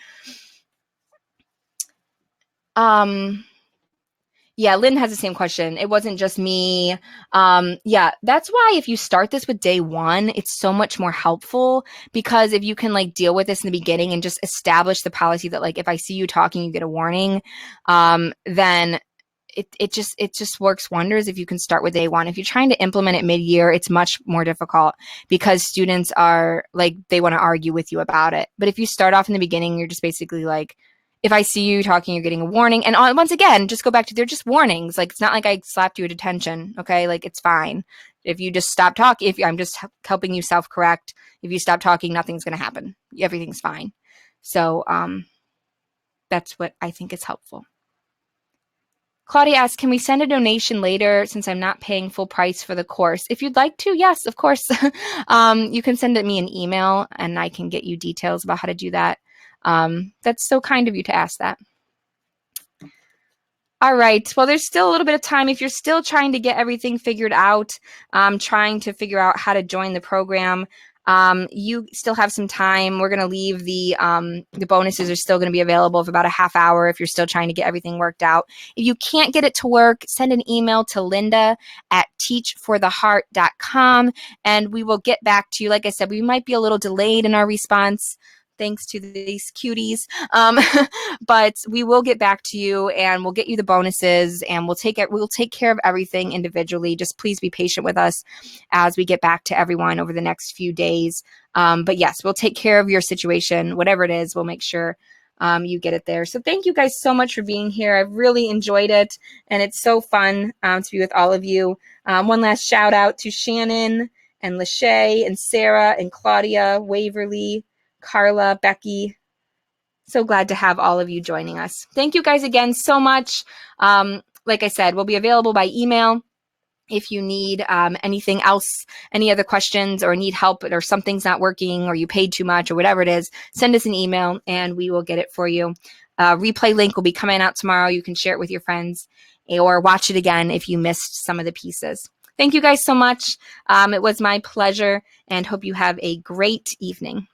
Yeah, Lynn has the same question. It wasn't just me. Yeah, that's why if you start this with day one, it's so much more helpful, because if you can like deal with this in the beginning and just establish the policy that, like, if I see you talking, you get a warning, then it just works wonders if you can start with day one. If you're trying to implement it mid-year, it's much more difficult, because students are like, they want to argue with you about it. But if you start off in the beginning, you're just basically like, if I see you talking, you're getting a warning. And once again, just go back to, they're just warnings. Like, it's not like I slapped you a detention. Okay. Like, it's fine. If you just stop talking, I'm just helping you self-correct. If you stop talking, nothing's going to happen. Everything's fine. So, that's what I think is helpful. Claudia asks, can we send a donation later since I'm not paying full price for the course? If you'd like to, yes, of course. You can send me an email and I can get you details about how to do that. That's so kind of you to ask that. All right. Well, there's still a little bit of time. If you're still trying to get everything figured out, trying to figure out how to join the program, you still have some time. We're going to leave the bonuses are still going to be available for about a half hour if you're still trying to get everything worked out. If you can't get it to work, send an email to Linda@teachfortheheart.com and we will get back to you. Like I said, we might be a little delayed in our response, thanks to these cuties. But we will get back to you, and we'll get you the bonuses, and we'll take care of everything individually. Just please be patient with us as we get back to everyone over the next few days. But yes, we'll take care of your situation, whatever it is. We'll make sure you get it there. So thank you guys so much for being here. I've really enjoyed it, and it's so fun to be with all of you. One last shout out to Shannon and Lachey and Sarah and Claudia, Waverly, Carla, Becky. So glad to have all of you joining us. Thank you guys again so much. Like I said, we'll be available by email. If you need anything else, any other questions, or need help, or something's not working, or you paid too much, or whatever it is, send us an email and we will get it for you. Replay link will be coming out tomorrow. You can share it with your friends or watch it again if you missed some of the pieces. Thank you guys so much. It was my pleasure, and hope you have a great evening.